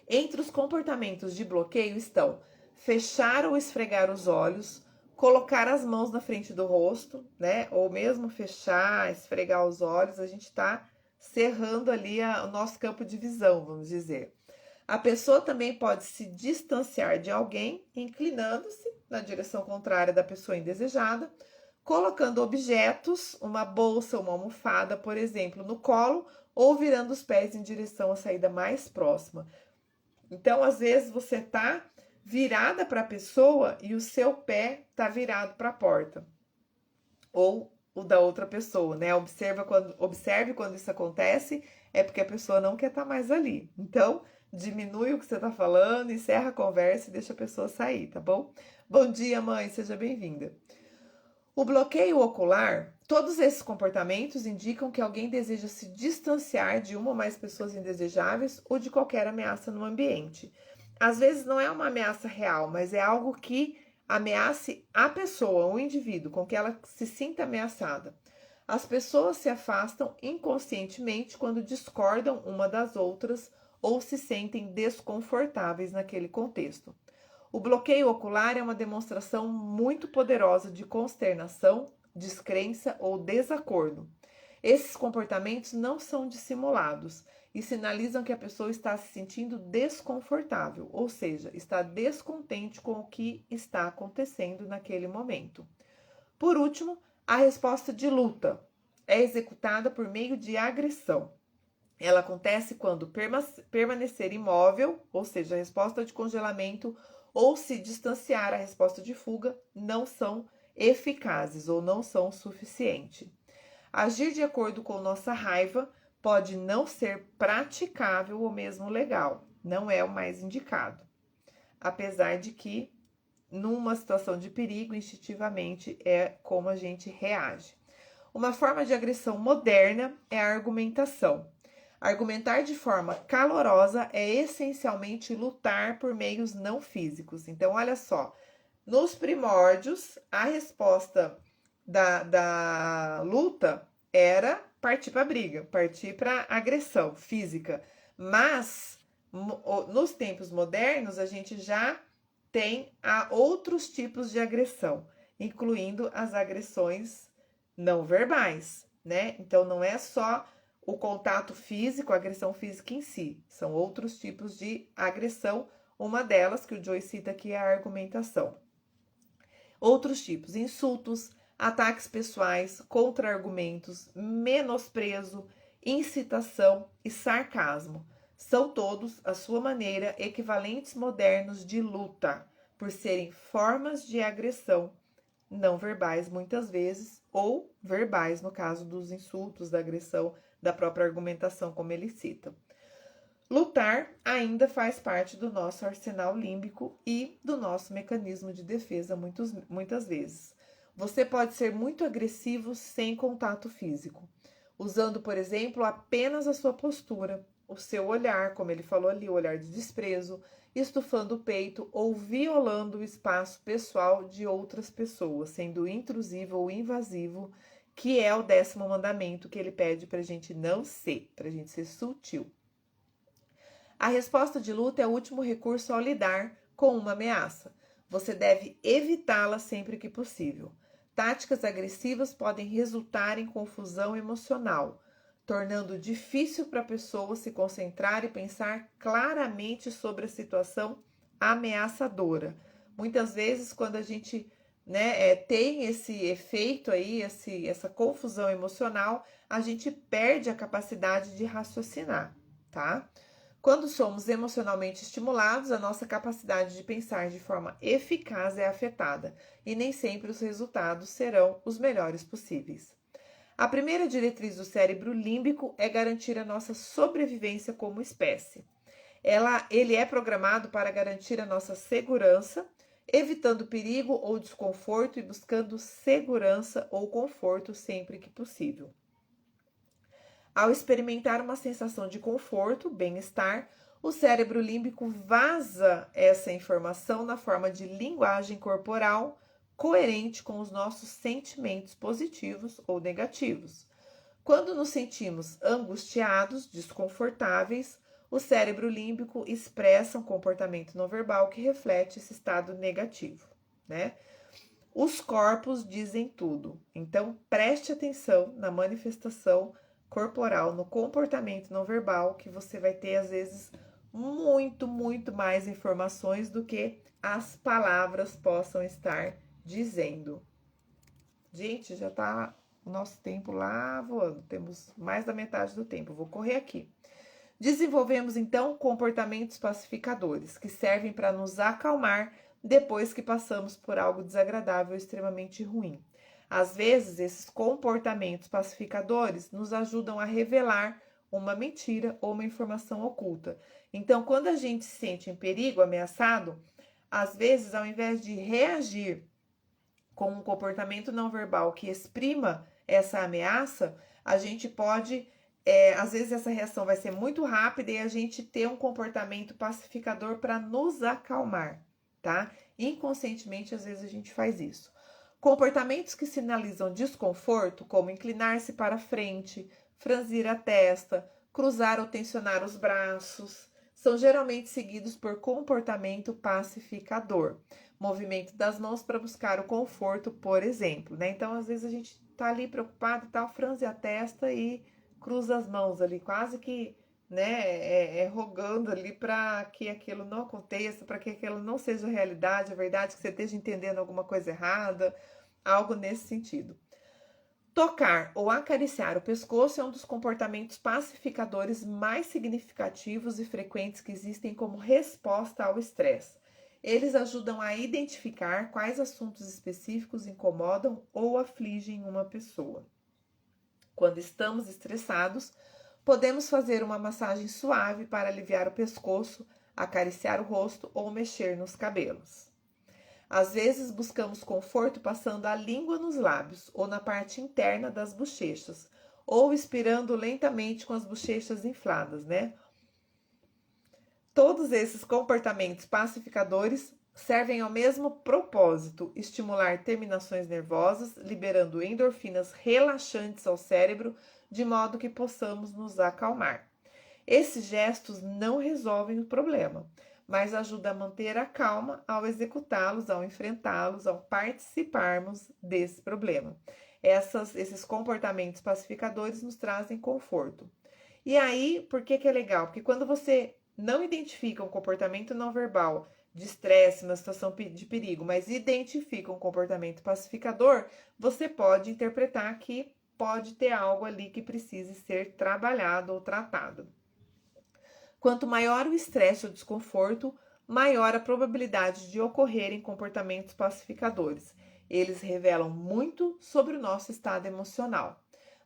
Entre os comportamentos de bloqueio estão fechar ou esfregar os olhos, colocar as mãos na frente do rosto, né? Ou mesmo fechar, esfregar os olhos, a gente está cerrando ali o nosso campo de visão, vamos dizer. A pessoa também pode se distanciar de alguém, inclinando-se na direção contrária da pessoa indesejada, colocando objetos, uma bolsa, uma almofada, por exemplo, no colo, ou virando os pés em direção à saída mais próxima. Então, às vezes, você está virada para a pessoa e o seu pé está virado para a porta. Ou o da outra pessoa, né? Observe quando isso acontece, é porque a pessoa não quer estar mais ali. Então, diminui o que você está falando, encerra a conversa e deixa a pessoa sair, tá bom? Bom dia, mãe, seja bem-vinda. O bloqueio ocular, todos esses comportamentos indicam que alguém deseja se distanciar de uma ou mais pessoas indesejáveis ou de qualquer ameaça no ambiente. Às vezes não é uma ameaça real, mas é algo que ameace a pessoa, o indivíduo, com que ela se sinta ameaçada. As pessoas se afastam inconscientemente quando discordam uma das outras ou se sentem desconfortáveis naquele contexto. O bloqueio ocular é uma demonstração muito poderosa de consternação, descrença ou desacordo. Esses comportamentos não são dissimulados e sinalizam que a pessoa está se sentindo desconfortável, ou seja, está descontente com o que está acontecendo naquele momento. Por último, a resposta de luta é executada por meio de agressão. Ela acontece quando permanecer imóvel, ou seja, a resposta de congelamento, ou se distanciar, a resposta de fuga, não são eficazes ou não são suficientes. Agir de acordo com nossa raiva pode não ser praticável ou mesmo legal, não é o mais indicado. Apesar de que, numa situação de perigo, instintivamente é como a gente reage. Uma forma de agressão moderna é a argumentação. Argumentar de forma calorosa é essencialmente lutar por meios não físicos. Então, olha só, nos primórdios, a resposta da luta era partir para briga, partir para agressão física. Mas, nos tempos modernos, a gente já tem outros tipos de agressão, incluindo as agressões não verbais, né? Então, não é só o contato físico, a agressão física em si, são outros tipos de agressão. Uma delas, que o Joy cita aqui, é a argumentação. Outros tipos: insultos, ataques pessoais, contra-argumentos, menosprezo, incitação e sarcasmo. São todos, à sua maneira, equivalentes modernos de luta, por serem formas de agressão não verbais muitas vezes, ou verbais no caso dos insultos, da agressão, da própria argumentação, como ele cita. Lutar ainda faz parte do nosso arsenal límbico e do nosso mecanismo de defesa muitas vezes. Você pode ser muito agressivo sem contato físico, usando, por exemplo, apenas a sua postura, o seu olhar, como ele falou ali, o olhar de desprezo, estufando o peito ou violando o espaço pessoal de outras pessoas, sendo intrusivo ou invasivo, que é o 10º mandamento que ele pede para a gente não ser, para a gente ser sutil. A resposta de luta é o último recurso ao lidar com uma ameaça. Você deve evitá-la sempre que possível. Táticas agressivas podem resultar em confusão emocional, tornando difícil para a pessoa se concentrar e pensar claramente sobre a situação ameaçadora. Muitas vezes, quando a gente tem esse efeito aí, essa confusão emocional, a gente perde a capacidade de raciocinar, tá? Quando somos emocionalmente estimulados, a nossa capacidade de pensar de forma eficaz é afetada e nem sempre os resultados serão os melhores possíveis. A primeira diretriz do cérebro límbico é garantir a nossa sobrevivência como espécie. Ele é programado para garantir a nossa segurança, evitando perigo ou desconforto e buscando segurança ou conforto sempre que possível. Ao experimentar uma sensação de conforto, bem-estar, o cérebro límbico vaza essa informação na forma de linguagem corporal coerente com os nossos sentimentos positivos ou negativos. Quando nos sentimos angustiados, desconfortáveis, o cérebro límbico expressa um comportamento não verbal que reflete esse estado negativo, né? Os corpos dizem tudo, então preste atenção na manifestação corporal, no comportamento não verbal, que você vai ter, às vezes, muito mais informações do que as palavras possam estar dizendo. Gente, já tá o nosso tempo lá voando, temos mais da metade do tempo, vou correr aqui. Desenvolvemos, então, comportamentos pacificadores, que servem para nos acalmar depois que passamos por algo desagradável ou extremamente ruim. Às vezes, esses comportamentos pacificadores nos ajudam a revelar uma mentira ou uma informação oculta. Então, quando a gente se sente em perigo, ameaçado, às vezes, ao invés de reagir com um comportamento não verbal que exprima essa ameaça, a gente pode, às vezes essa reação vai ser muito rápida e a gente ter um comportamento pacificador para nos acalmar, tá? Inconscientemente, às vezes a gente faz isso. Comportamentos que sinalizam desconforto, como inclinar-se para frente, franzir a testa, cruzar ou tensionar os braços, são geralmente seguidos por comportamento pacificador. Movimento das mãos para buscar o conforto, por exemplo, né? Então, às vezes a gente tá ali preocupado e tal, franze a testa e cruza as mãos ali, quase que, né, rogando ali para que aquilo não aconteça, para que aquilo não seja realidade, a verdade, que você esteja entendendo alguma coisa errada, algo nesse sentido. Tocar ou acariciar o pescoço é um dos comportamentos pacificadores mais significativos e frequentes que existem como resposta ao estresse. Eles ajudam a identificar quais assuntos específicos incomodam ou afligem uma pessoa. Quando estamos estressados, podemos fazer uma massagem suave para aliviar o pescoço, acariciar o rosto ou mexer nos cabelos. Às vezes buscamos conforto passando a língua nos lábios ou na parte interna das bochechas, ou expirando lentamente com as bochechas infladas, né? Todos esses comportamentos pacificadores servem ao mesmo propósito: estimular terminações nervosas, liberando endorfinas relaxantes ao cérebro, de modo que possamos nos acalmar. Esses gestos não resolvem o problema, mas ajudam a manter a calma ao executá-los, ao enfrentá-los, ao participarmos desse problema. Esses comportamentos pacificadores nos trazem conforto. E aí, por que é legal? Porque quando você não identifica um comportamento não verbal de estresse, uma situação de perigo, mas identifica um comportamento pacificador, você pode interpretar que pode ter algo ali que precise ser trabalhado ou tratado. Quanto maior o estresse ou desconforto, maior a probabilidade de ocorrerem comportamentos pacificadores. Eles revelam muito sobre o nosso estado emocional.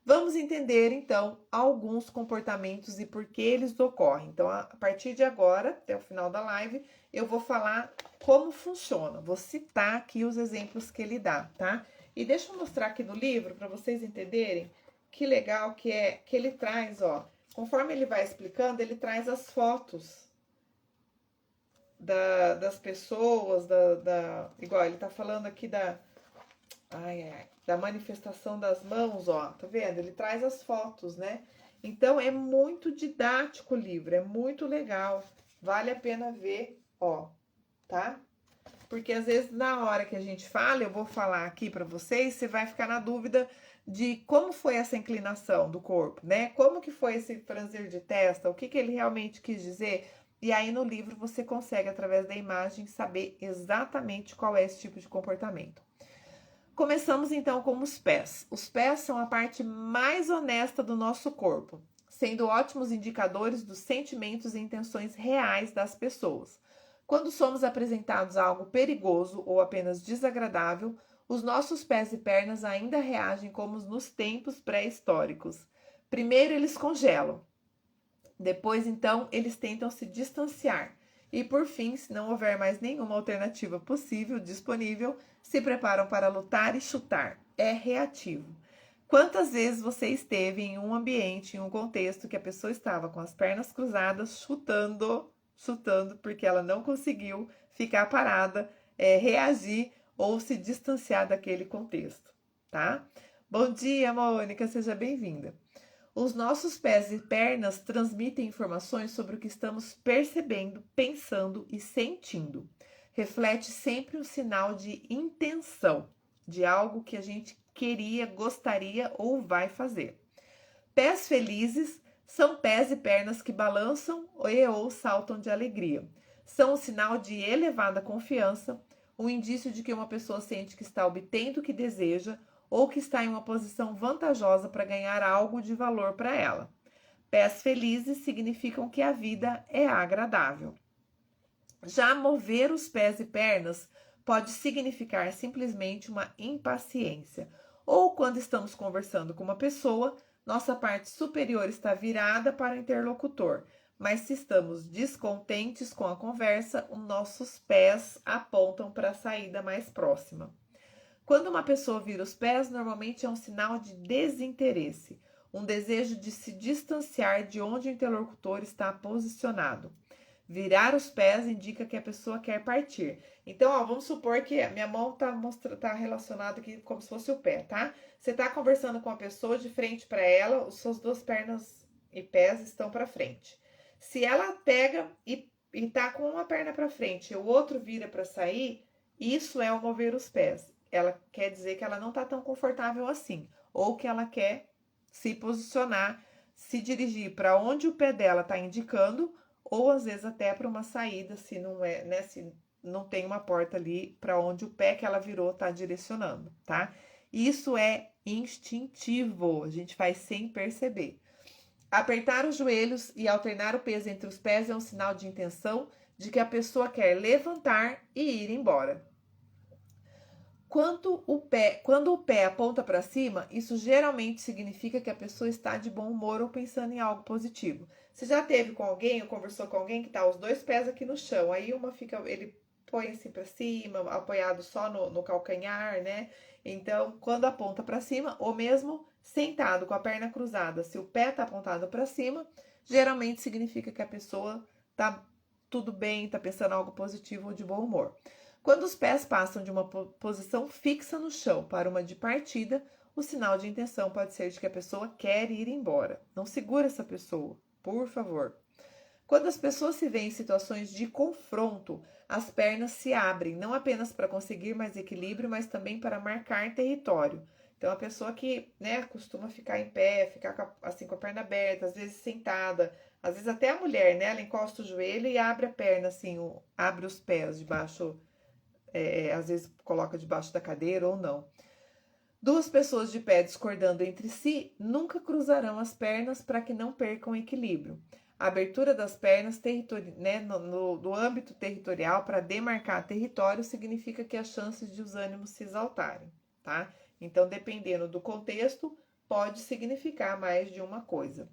Vamos entender então alguns comportamentos e por que eles ocorrem. Então, a partir de agora, até o final da live, eu vou falar como funciona. Vou citar aqui os exemplos que ele dá, tá? E deixa eu mostrar aqui no livro para vocês entenderem que legal que é que ele traz, ó. Conforme ele vai explicando, ele traz as fotos das pessoas, igual ele tá falando aqui da manifestação das mãos, ó, tá vendo? Ele traz as fotos, né? Então, é muito didático o livro, é muito legal, vale a pena ver, ó, tá? Porque às vezes na hora que a gente fala, eu vou falar aqui para vocês, você vai ficar na dúvida de como foi essa inclinação do corpo, né? Como que foi esse franzir de testa, o que ele realmente quis dizer? E aí no livro você consegue, através da imagem, saber exatamente qual é esse tipo de comportamento. Começamos então com os pés. Os pés são a parte mais honesta do nosso corpo, sendo ótimos indicadores dos sentimentos e intenções reais das pessoas. Quando somos apresentados a algo perigoso ou apenas desagradável, os nossos pés e pernas ainda reagem como nos tempos pré-históricos. Primeiro eles congelam, depois então eles tentam se distanciar e por fim, se não houver mais nenhuma alternativa possível disponível, se preparam para lutar e chutar. É reativo. Quantas vezes você esteve em um ambiente, em um contexto que a pessoa estava com as pernas cruzadas, chutando porque ela não conseguiu ficar parada, reagir ou se distanciar daquele contexto, tá? Bom dia, Mônica, seja bem-vinda. Os nossos pés e pernas transmitem informações sobre o que estamos percebendo, pensando e sentindo. Reflete sempre um sinal de intenção, de algo que a gente queria, gostaria ou vai fazer. Pés felizes são pés e pernas que balançam ou saltam de alegria. São um sinal de elevada confiança, um indício de que uma pessoa sente que está obtendo o que deseja ou que está em uma posição vantajosa para ganhar algo de valor para ela. Pés felizes significam que a vida é agradável. Já mover os pés e pernas pode significar simplesmente uma impaciência, ou quando estamos conversando com uma pessoa, nossa parte superior está virada para o interlocutor, mas se estamos descontentes com a conversa, os nossos pés apontam para a saída mais próxima. Quando uma pessoa vira os pés, normalmente é um sinal de desinteresse, um desejo de se distanciar de onde o interlocutor está posicionado. Virar os pés indica que a pessoa quer partir. Então, ó, vamos supor que a minha mão tá relacionada aqui como se fosse o pé, tá? Você tá conversando com a pessoa de frente para ela, as suas duas pernas e pés estão para frente. Se ela pega e tá com uma perna para frente e o outro vira para sair, isso é o mover os pés. Ela quer dizer que ela não tá tão confortável assim, ou que ela quer se posicionar, se dirigir para onde o pé dela tá indicando, ou às vezes até para uma saída, se não é, né, se não tem uma porta ali para onde o pé que ela virou tá direcionando, tá? Isso é instintivo, a gente faz sem perceber. Apertar os joelhos e alternar o peso entre os pés é um sinal de intenção de que a pessoa quer levantar e ir embora. Quando o pé aponta para cima, isso geralmente significa que a pessoa está de bom humor ou pensando em algo positivo. Você já teve com alguém ou conversou com alguém que tá os dois pés aqui no chão, aí ele põe assim para cima, apoiado só no calcanhar, né? Então, quando aponta para cima, ou mesmo sentado com a perna cruzada, se o pé tá apontado para cima, geralmente significa que a pessoa tá tudo bem, tá pensando em algo positivo ou de bom humor. Quando os pés passam de uma posição fixa no chão para uma de partida, o sinal de intenção pode ser de que a pessoa quer ir embora. Não segura essa pessoa, por favor. Quando as pessoas se veem em situações de confronto, as pernas se abrem, não apenas para conseguir mais equilíbrio, mas também para marcar território. Então, a pessoa que, né, costuma ficar em pé, ficar assim com a perna aberta, às vezes sentada, às vezes até a mulher, né, ela encosta o joelho e abre a perna, assim, abre os pés debaixo, às vezes coloca debaixo da cadeira ou não. Duas pessoas de pé discordando entre si nunca cruzarão as pernas para que não percam o equilíbrio. A abertura das pernas né, no âmbito territorial para demarcar território significa que as chances de os ânimos se exaltarem, tá? Então, dependendo do contexto, pode significar mais de uma coisa.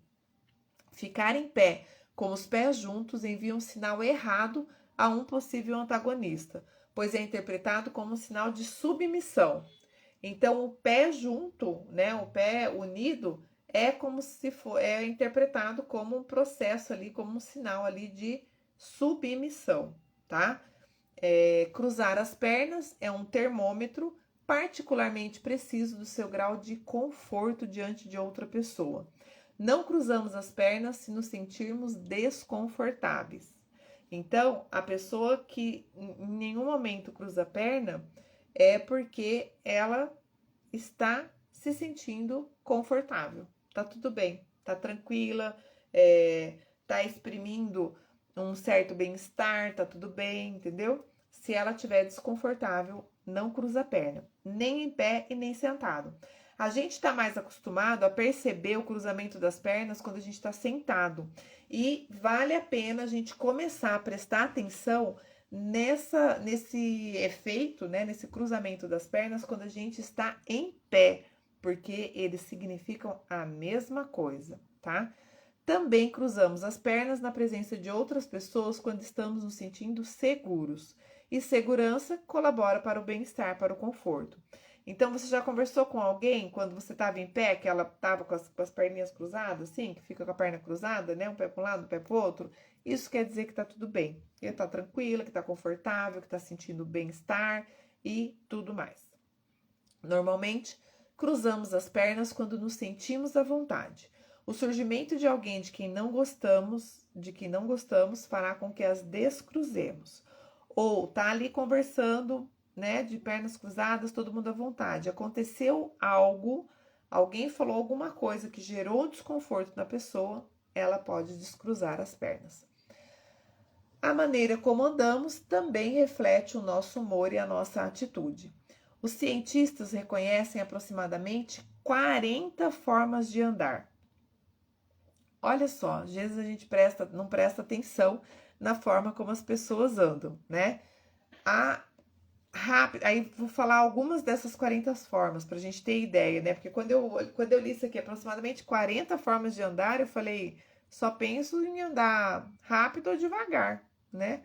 Ficar em pé com os pés juntos envia um sinal errado a um possível antagonista, pois é interpretado como um sinal de submissão. Então, o pé junto, né, o pé unido, é como se for, é interpretado como um processo ali, como um sinal ali de submissão, tá? Cruzar as pernas é um termômetro particularmente preciso do seu grau de conforto diante de outra pessoa. Não cruzamos as pernas se nos sentirmos desconfortáveis. Então, a pessoa que em nenhum momento cruza a perna é porque ela está se sentindo confortável. Tá tudo bem, tá tranquila, tá exprimindo um certo bem-estar, tá tudo bem, entendeu? Se ela estiver desconfortável, não cruza a perna, nem em pé e nem sentado. A gente está mais acostumado a perceber o cruzamento das pernas quando a gente está sentado. E vale a pena a gente começar a prestar atenção nesse efeito, né, nesse cruzamento das pernas quando a gente está em pé, porque eles significam a mesma coisa, tá? Também cruzamos as pernas na presença de outras pessoas quando estamos nos sentindo seguros. E segurança colabora para o bem-estar, para o conforto. Então, você já conversou com alguém quando você estava em pé, que ela estava com as perninhas cruzadas, assim, que fica com a perna cruzada, né? Um pé para um lado, um pé para o outro? Isso quer dizer que tá tudo bem. Que está tranquila, que está confortável, que está sentindo bem-estar e tudo mais. Normalmente, cruzamos as pernas quando nos sentimos à vontade. O surgimento de alguém de quem não gostamos, fará com que as descruzemos. Ou tá ali conversando, né, de pernas cruzadas, todo mundo à vontade. Aconteceu algo, alguém falou alguma coisa que gerou desconforto na pessoa, ela pode descruzar as pernas. A maneira como andamos também reflete o nosso humor e a nossa atitude. Os cientistas reconhecem aproximadamente 40 formas de andar. Olha só, às vezes a gente não presta atenção na forma como as pessoas andam, né? Aí vou falar algumas dessas 40 formas para a gente ter ideia, né? Porque quando eu li isso aqui, aproximadamente 40 formas de andar, eu falei, só penso em andar rápido ou devagar, né?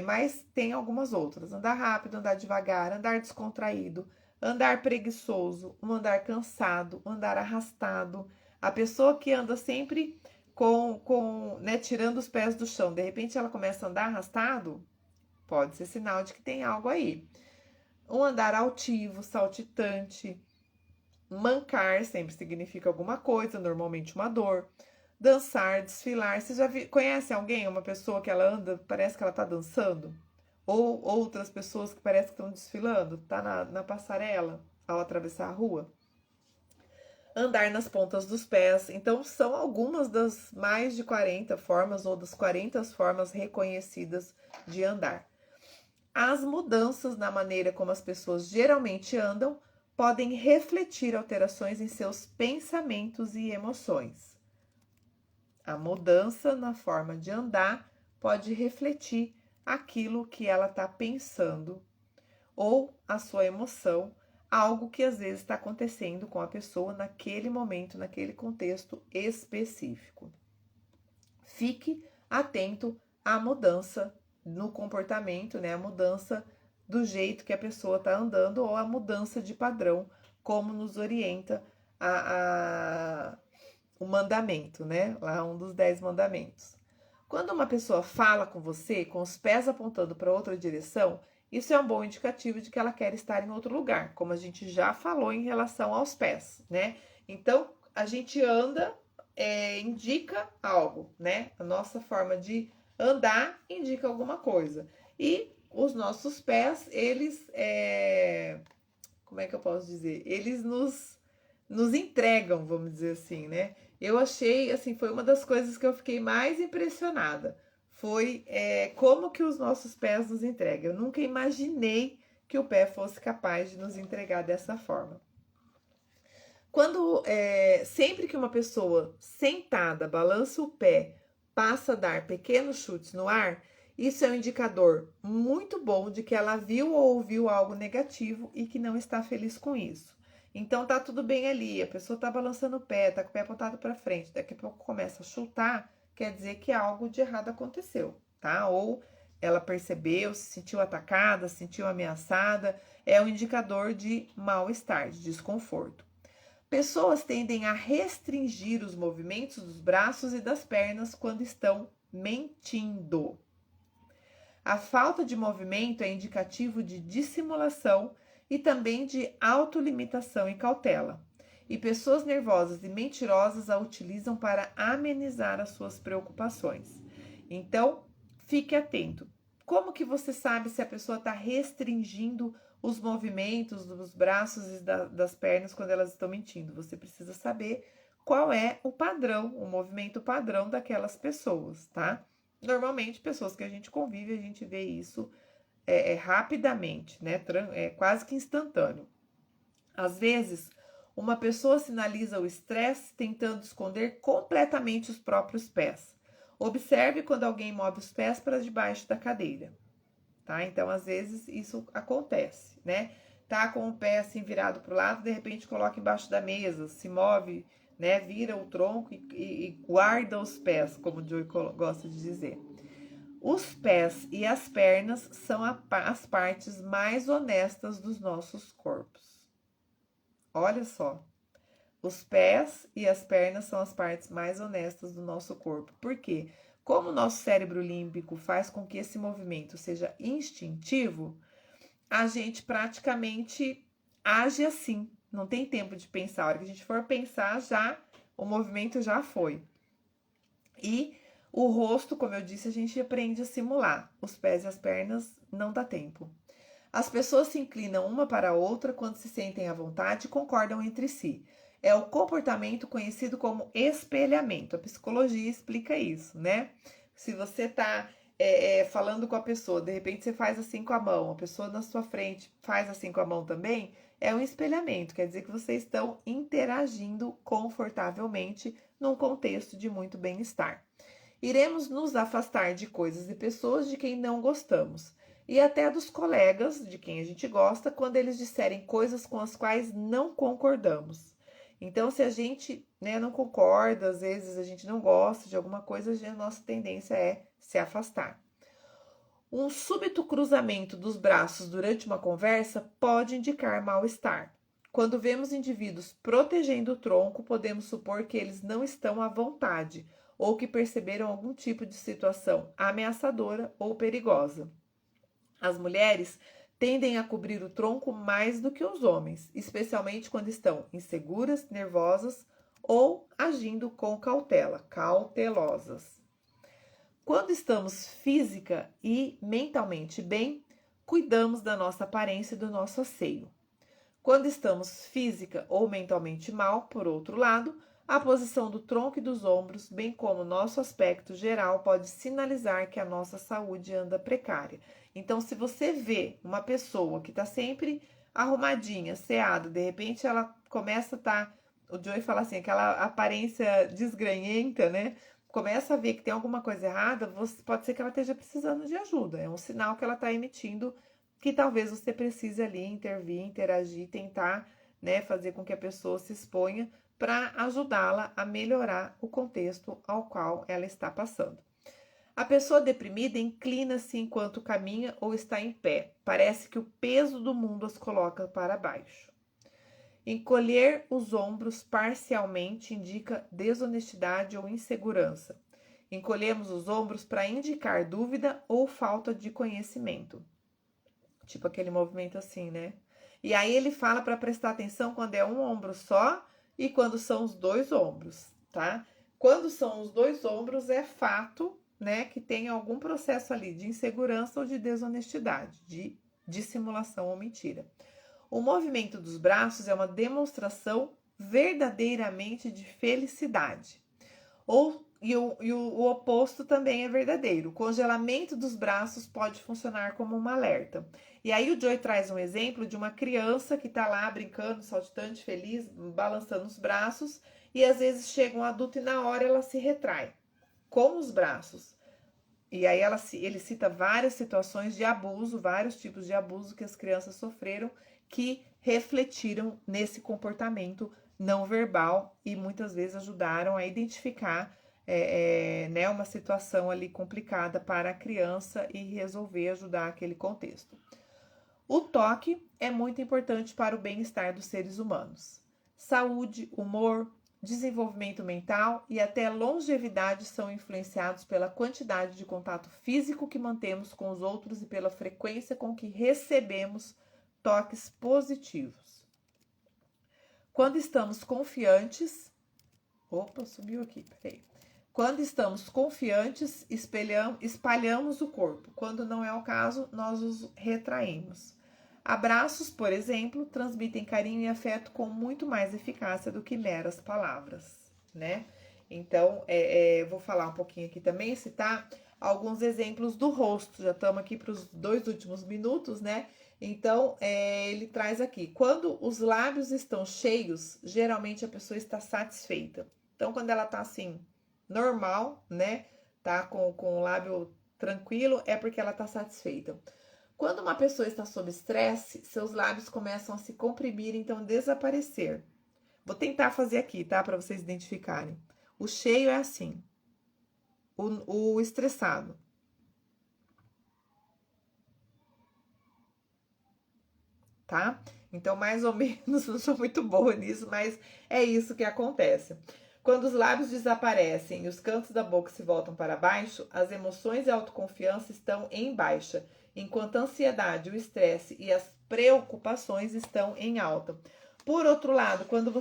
Mas tem algumas outras. Andar rápido, andar devagar, andar descontraído, andar preguiçoso, um andar cansado, um andar arrastado. A pessoa que anda sempre né, tirando os pés do chão. De repente ela começa a andar arrastado, pode ser sinal de que tem algo aí. Um andar altivo, saltitante. Mancar sempre significa alguma coisa, normalmente uma dor. Dançar, desfilar. Você já conhece alguém, uma pessoa que ela anda, parece que ela tá dançando? Ou outras pessoas que parece que estão desfilando, tá na passarela ao atravessar a rua? Andar nas pontas dos pés. Então, são algumas das mais de 40 formas ou das 40 formas reconhecidas de andar. As mudanças na maneira como as pessoas geralmente andam podem refletir alterações em seus pensamentos e emoções. A mudança na forma de andar pode refletir aquilo que ela está pensando ou a sua emoção, algo que às vezes está acontecendo com a pessoa naquele momento, naquele contexto específico. Fique atento à mudança no comportamento, né? A mudança do jeito que a pessoa está andando ou a mudança de padrão, como nos orienta o mandamento, né? Lá um dos 10 mandamentos. Quando uma pessoa fala com você, com os pés apontando para outra direção, isso é um bom indicativo de que ela quer estar em outro lugar, como a gente já falou em relação aos pés, né? Então, a gente anda, indica algo, né? A nossa forma de andar indica alguma coisa. E os nossos pés, eles, como é que eu posso dizer? Eles nos entregam, vamos dizer assim, né? Eu achei, assim, foi uma das coisas que eu fiquei mais impressionada. Foi como que os nossos pés nos entregam. Eu nunca imaginei que o pé fosse capaz de nos entregar dessa forma. Sempre que uma pessoa sentada balança o pé, passa a dar pequenos chutes no ar, isso é um indicador muito bom de que ela viu ou ouviu algo negativo e que não está feliz com isso. Então tá tudo bem ali, a pessoa tá balançando o pé, tá com o pé apontado para frente, daqui a pouco começa a chutar, quer dizer que algo de errado aconteceu, tá? Ou ela percebeu, se sentiu atacada, se sentiu ameaçada, é um indicador de mal-estar, de desconforto. Pessoas tendem a restringir os movimentos dos braços e das pernas quando estão mentindo. A falta de movimento é indicativo de dissimulação e também de autolimitação e cautela. E pessoas nervosas e mentirosas a utilizam para amenizar as suas preocupações. Então, fique atento. Como que você sabe se a pessoa está restringindo os movimentos dos braços e das pernas quando elas estão mentindo? Você precisa saber qual é o padrão, o movimento padrão daquelas pessoas, tá? Normalmente, pessoas que a gente convive, a gente vê isso rapidamente, né? É quase que instantâneo. Às vezes, uma pessoa sinaliza o estresse tentando esconder completamente os próprios pés. Observe quando alguém move os pés para debaixo da cadeira, tá? Então, às vezes, isso acontece, né? Tá com o pé assim virado para o lado, de repente coloca embaixo da mesa, se move, né? Vira o tronco e guarda os pés, como o Joey gosta de dizer. Os pés e as pernas são as partes mais honestas dos nossos corpos. Olha só. Os pés e as pernas são as partes mais honestas do nosso corpo. Por quê? Como o nosso cérebro límbico faz com que esse movimento seja instintivo, a gente praticamente age assim. Não tem tempo de pensar. A hora que a gente for pensar, o movimento já foi. E o rosto, como eu disse, a gente aprende a simular. Os pés e as pernas não dá tempo. As pessoas se inclinam uma para a outra quando se sentem à vontade e concordam entre si. É o comportamento conhecido como espelhamento. A psicologia explica isso, né? Se você está falando com a pessoa, de repente você faz assim com a mão, a pessoa na sua frente faz assim com a mão também, é um espelhamento. Quer dizer que vocês estão interagindo confortavelmente num contexto de muito bem-estar. Iremos nos afastar de coisas e pessoas de quem não gostamos. E até dos colegas de quem a gente gosta, quando eles disserem coisas com as quais não concordamos. Então, se a gente não concorda, às vezes a gente não gosta de alguma coisa, a nossa tendência é se afastar. Um súbito cruzamento dos braços durante uma conversa pode indicar mal-estar. Quando vemos indivíduos protegendo o tronco, podemos supor que eles não estão à vontade ou que perceberam algum tipo de situação ameaçadora ou perigosa. As mulheres tendem a cobrir o tronco mais do que os homens, especialmente quando estão inseguras, nervosas ou agindo com cautela, cautelosas. Quando estamos física e mentalmente bem, cuidamos da nossa aparência e do nosso asseio. Quando estamos física ou mentalmente mal, por outro lado, a posição do tronco e dos ombros, bem como nosso aspecto geral, pode sinalizar que a nossa saúde anda precária. Então, se você vê uma pessoa que está sempre arrumadinha, ceada, de repente ela começa a estar, o Joey fala assim, aquela aparência desgranhenta, né? Começa a ver que tem alguma coisa errada, pode ser que ela esteja precisando de ajuda. É um sinal que ela está emitindo que talvez você precise ali intervir, interagir, tentar, né, fazer com que a pessoa se exponha para ajudá-la a melhorar o contexto ao qual ela está passando. A pessoa deprimida inclina-se enquanto caminha ou está em pé. Parece que o peso do mundo as coloca para baixo. Encolher os ombros parcialmente indica desonestidade ou insegurança. Encolhemos os ombros para indicar dúvida ou falta de conhecimento. Tipo aquele movimento assim, né? E aí ele fala para prestar atenção quando é um ombro só e quando são os dois ombros, tá? Quando são os dois ombros, é fato, né, que tem algum processo ali de insegurança ou de desonestidade, de dissimulação ou mentira. O movimento dos braços é uma demonstração verdadeiramente de felicidade. O oposto também é verdadeiro. O congelamento dos braços pode funcionar como um alerta. E aí o Joey traz um exemplo de uma criança que está lá brincando, saltitante, feliz, balançando os braços, e às vezes chega um adulto e na hora ela se retrai com os braços. E aí ele cita várias situações de abuso, vários tipos de abuso que as crianças sofreram que refletiram nesse comportamento não verbal e muitas vezes ajudaram a identificar né, uma situação ali complicada para a criança e resolver ajudar aquele contexto. O toque é muito importante para o bem-estar dos seres humanos. Saúde, humor, desenvolvimento mental e até longevidade são influenciados pela quantidade de contato físico que mantemos com os outros e pela frequência com que recebemos toques positivos. Quando estamos confiantes... Opa, subiu aqui, peraí. Quando estamos confiantes, espalhamos o corpo. Quando não é o caso, nós os retraímos. Abraços, por exemplo, transmitem carinho e afeto com muito mais eficácia do que meras palavras, né? Então, vou falar um pouquinho aqui também, citar alguns exemplos do rosto. Já estamos aqui para os 2 últimos minutos, né? Então, ele traz aqui, quando os lábios estão cheios, geralmente a pessoa está satisfeita. Então, quando ela tá assim, normal, né? Tá com o lábio tranquilo, é porque ela tá satisfeita. Quando uma pessoa está sob estresse, seus lábios começam a se comprimir, então desaparecer. Vou tentar fazer aqui, tá? Para vocês identificarem. O cheio é assim. O estressado. Tá? Então, mais ou menos, não sou muito boa nisso, mas é isso que acontece. Quando os lábios desaparecem e os cantos da boca se voltam para baixo, as emoções e a autoconfiança estão em baixa, enquanto a ansiedade, o estresse e as preocupações estão em alta. Por outro lado, quando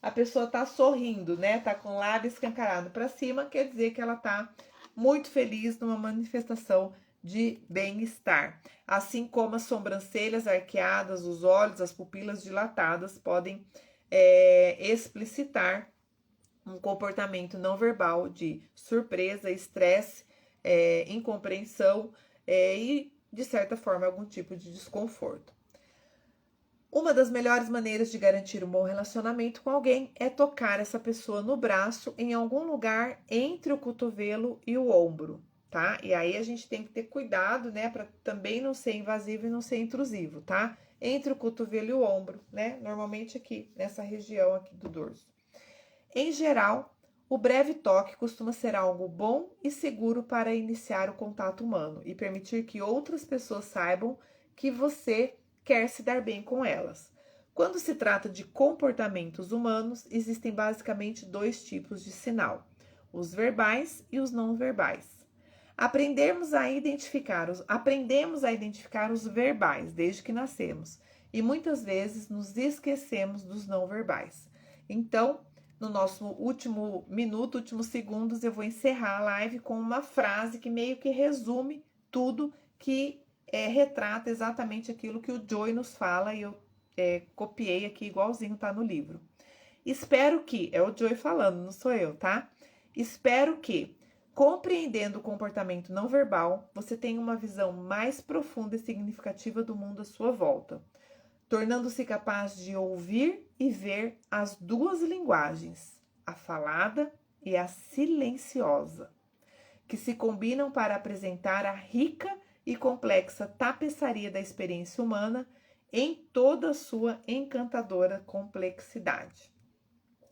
a pessoa tá sorrindo, né, tá com o lábio escancarado para cima, quer dizer que ela tá muito feliz numa manifestação de bem-estar. Assim como as sobrancelhas arqueadas, os olhos, as pupilas dilatadas podem explicitar um comportamento não verbal de surpresa, estresse, incompreensão e, de certa forma, algum tipo de desconforto. Uma das melhores maneiras de garantir um bom relacionamento com alguém é tocar essa pessoa no braço em algum lugar entre o cotovelo e o ombro, tá? E aí a gente tem que ter cuidado, né, para também não ser invasivo e não ser intrusivo, tá? Entre o cotovelo e o ombro, né? Normalmente aqui, nessa região aqui do dorso. Em geral, o breve toque costuma ser algo bom e seguro para iniciar o contato humano e permitir que outras pessoas saibam que você quer se dar bem com elas. Quando se trata de comportamentos humanos, existem basicamente 2 tipos de sinal. os verbais e os não verbais. Aprendemos a identificar os verbais desde que nascemos e muitas vezes nos esquecemos dos não verbais. Então, no nosso último minuto, últimos segundos, eu vou encerrar a live com uma frase que meio que resume tudo, que retrata exatamente aquilo que o Joy nos fala e eu copiei aqui igualzinho tá no livro. Espero que, é o Joy falando, não sou eu, tá? Espero que, compreendendo o comportamento não verbal, você tenha uma visão mais profunda e significativa do mundo à sua volta, tornando-se capaz de ouvir e ver as duas linguagens, a falada e a silenciosa, que se combinam para apresentar a rica e complexa tapeçaria da experiência humana em toda a sua encantadora complexidade.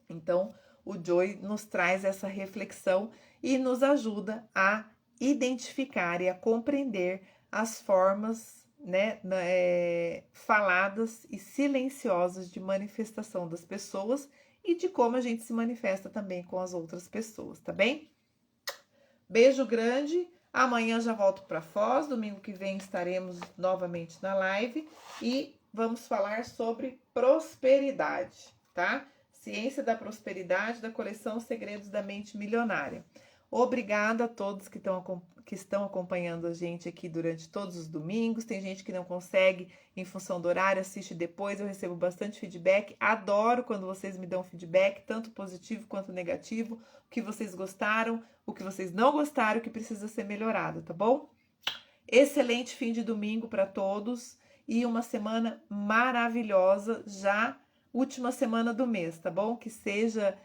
Então, o Joy nos traz essa reflexão e nos ajuda a identificar e a compreender as formas, né, faladas e silenciosas de manifestação das pessoas e de como a gente se manifesta também com as outras pessoas, tá bem? Beijo grande, amanhã já volto para Foz, domingo que vem estaremos novamente na live e vamos falar sobre prosperidade, tá? Ciência da Prosperidade, da coleção Segredos da Mente Milionária. Obrigada a todos que estão acompanhando a gente aqui durante todos os domingos. Tem gente que não consegue em função do horário, assiste depois, eu recebo bastante feedback. Adoro quando vocês me dão feedback, tanto positivo quanto negativo, o que vocês gostaram, o que vocês não gostaram, o que precisa ser melhorado, tá bom? Excelente fim de domingo para todos e uma semana maravilhosa já. Última semana do mês, tá bom? Que seja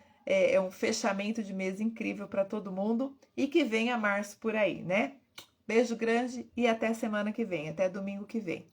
um fechamento de mês incrível para todo mundo e que venha março por aí, né? Beijo grande e até semana que vem, até domingo que vem.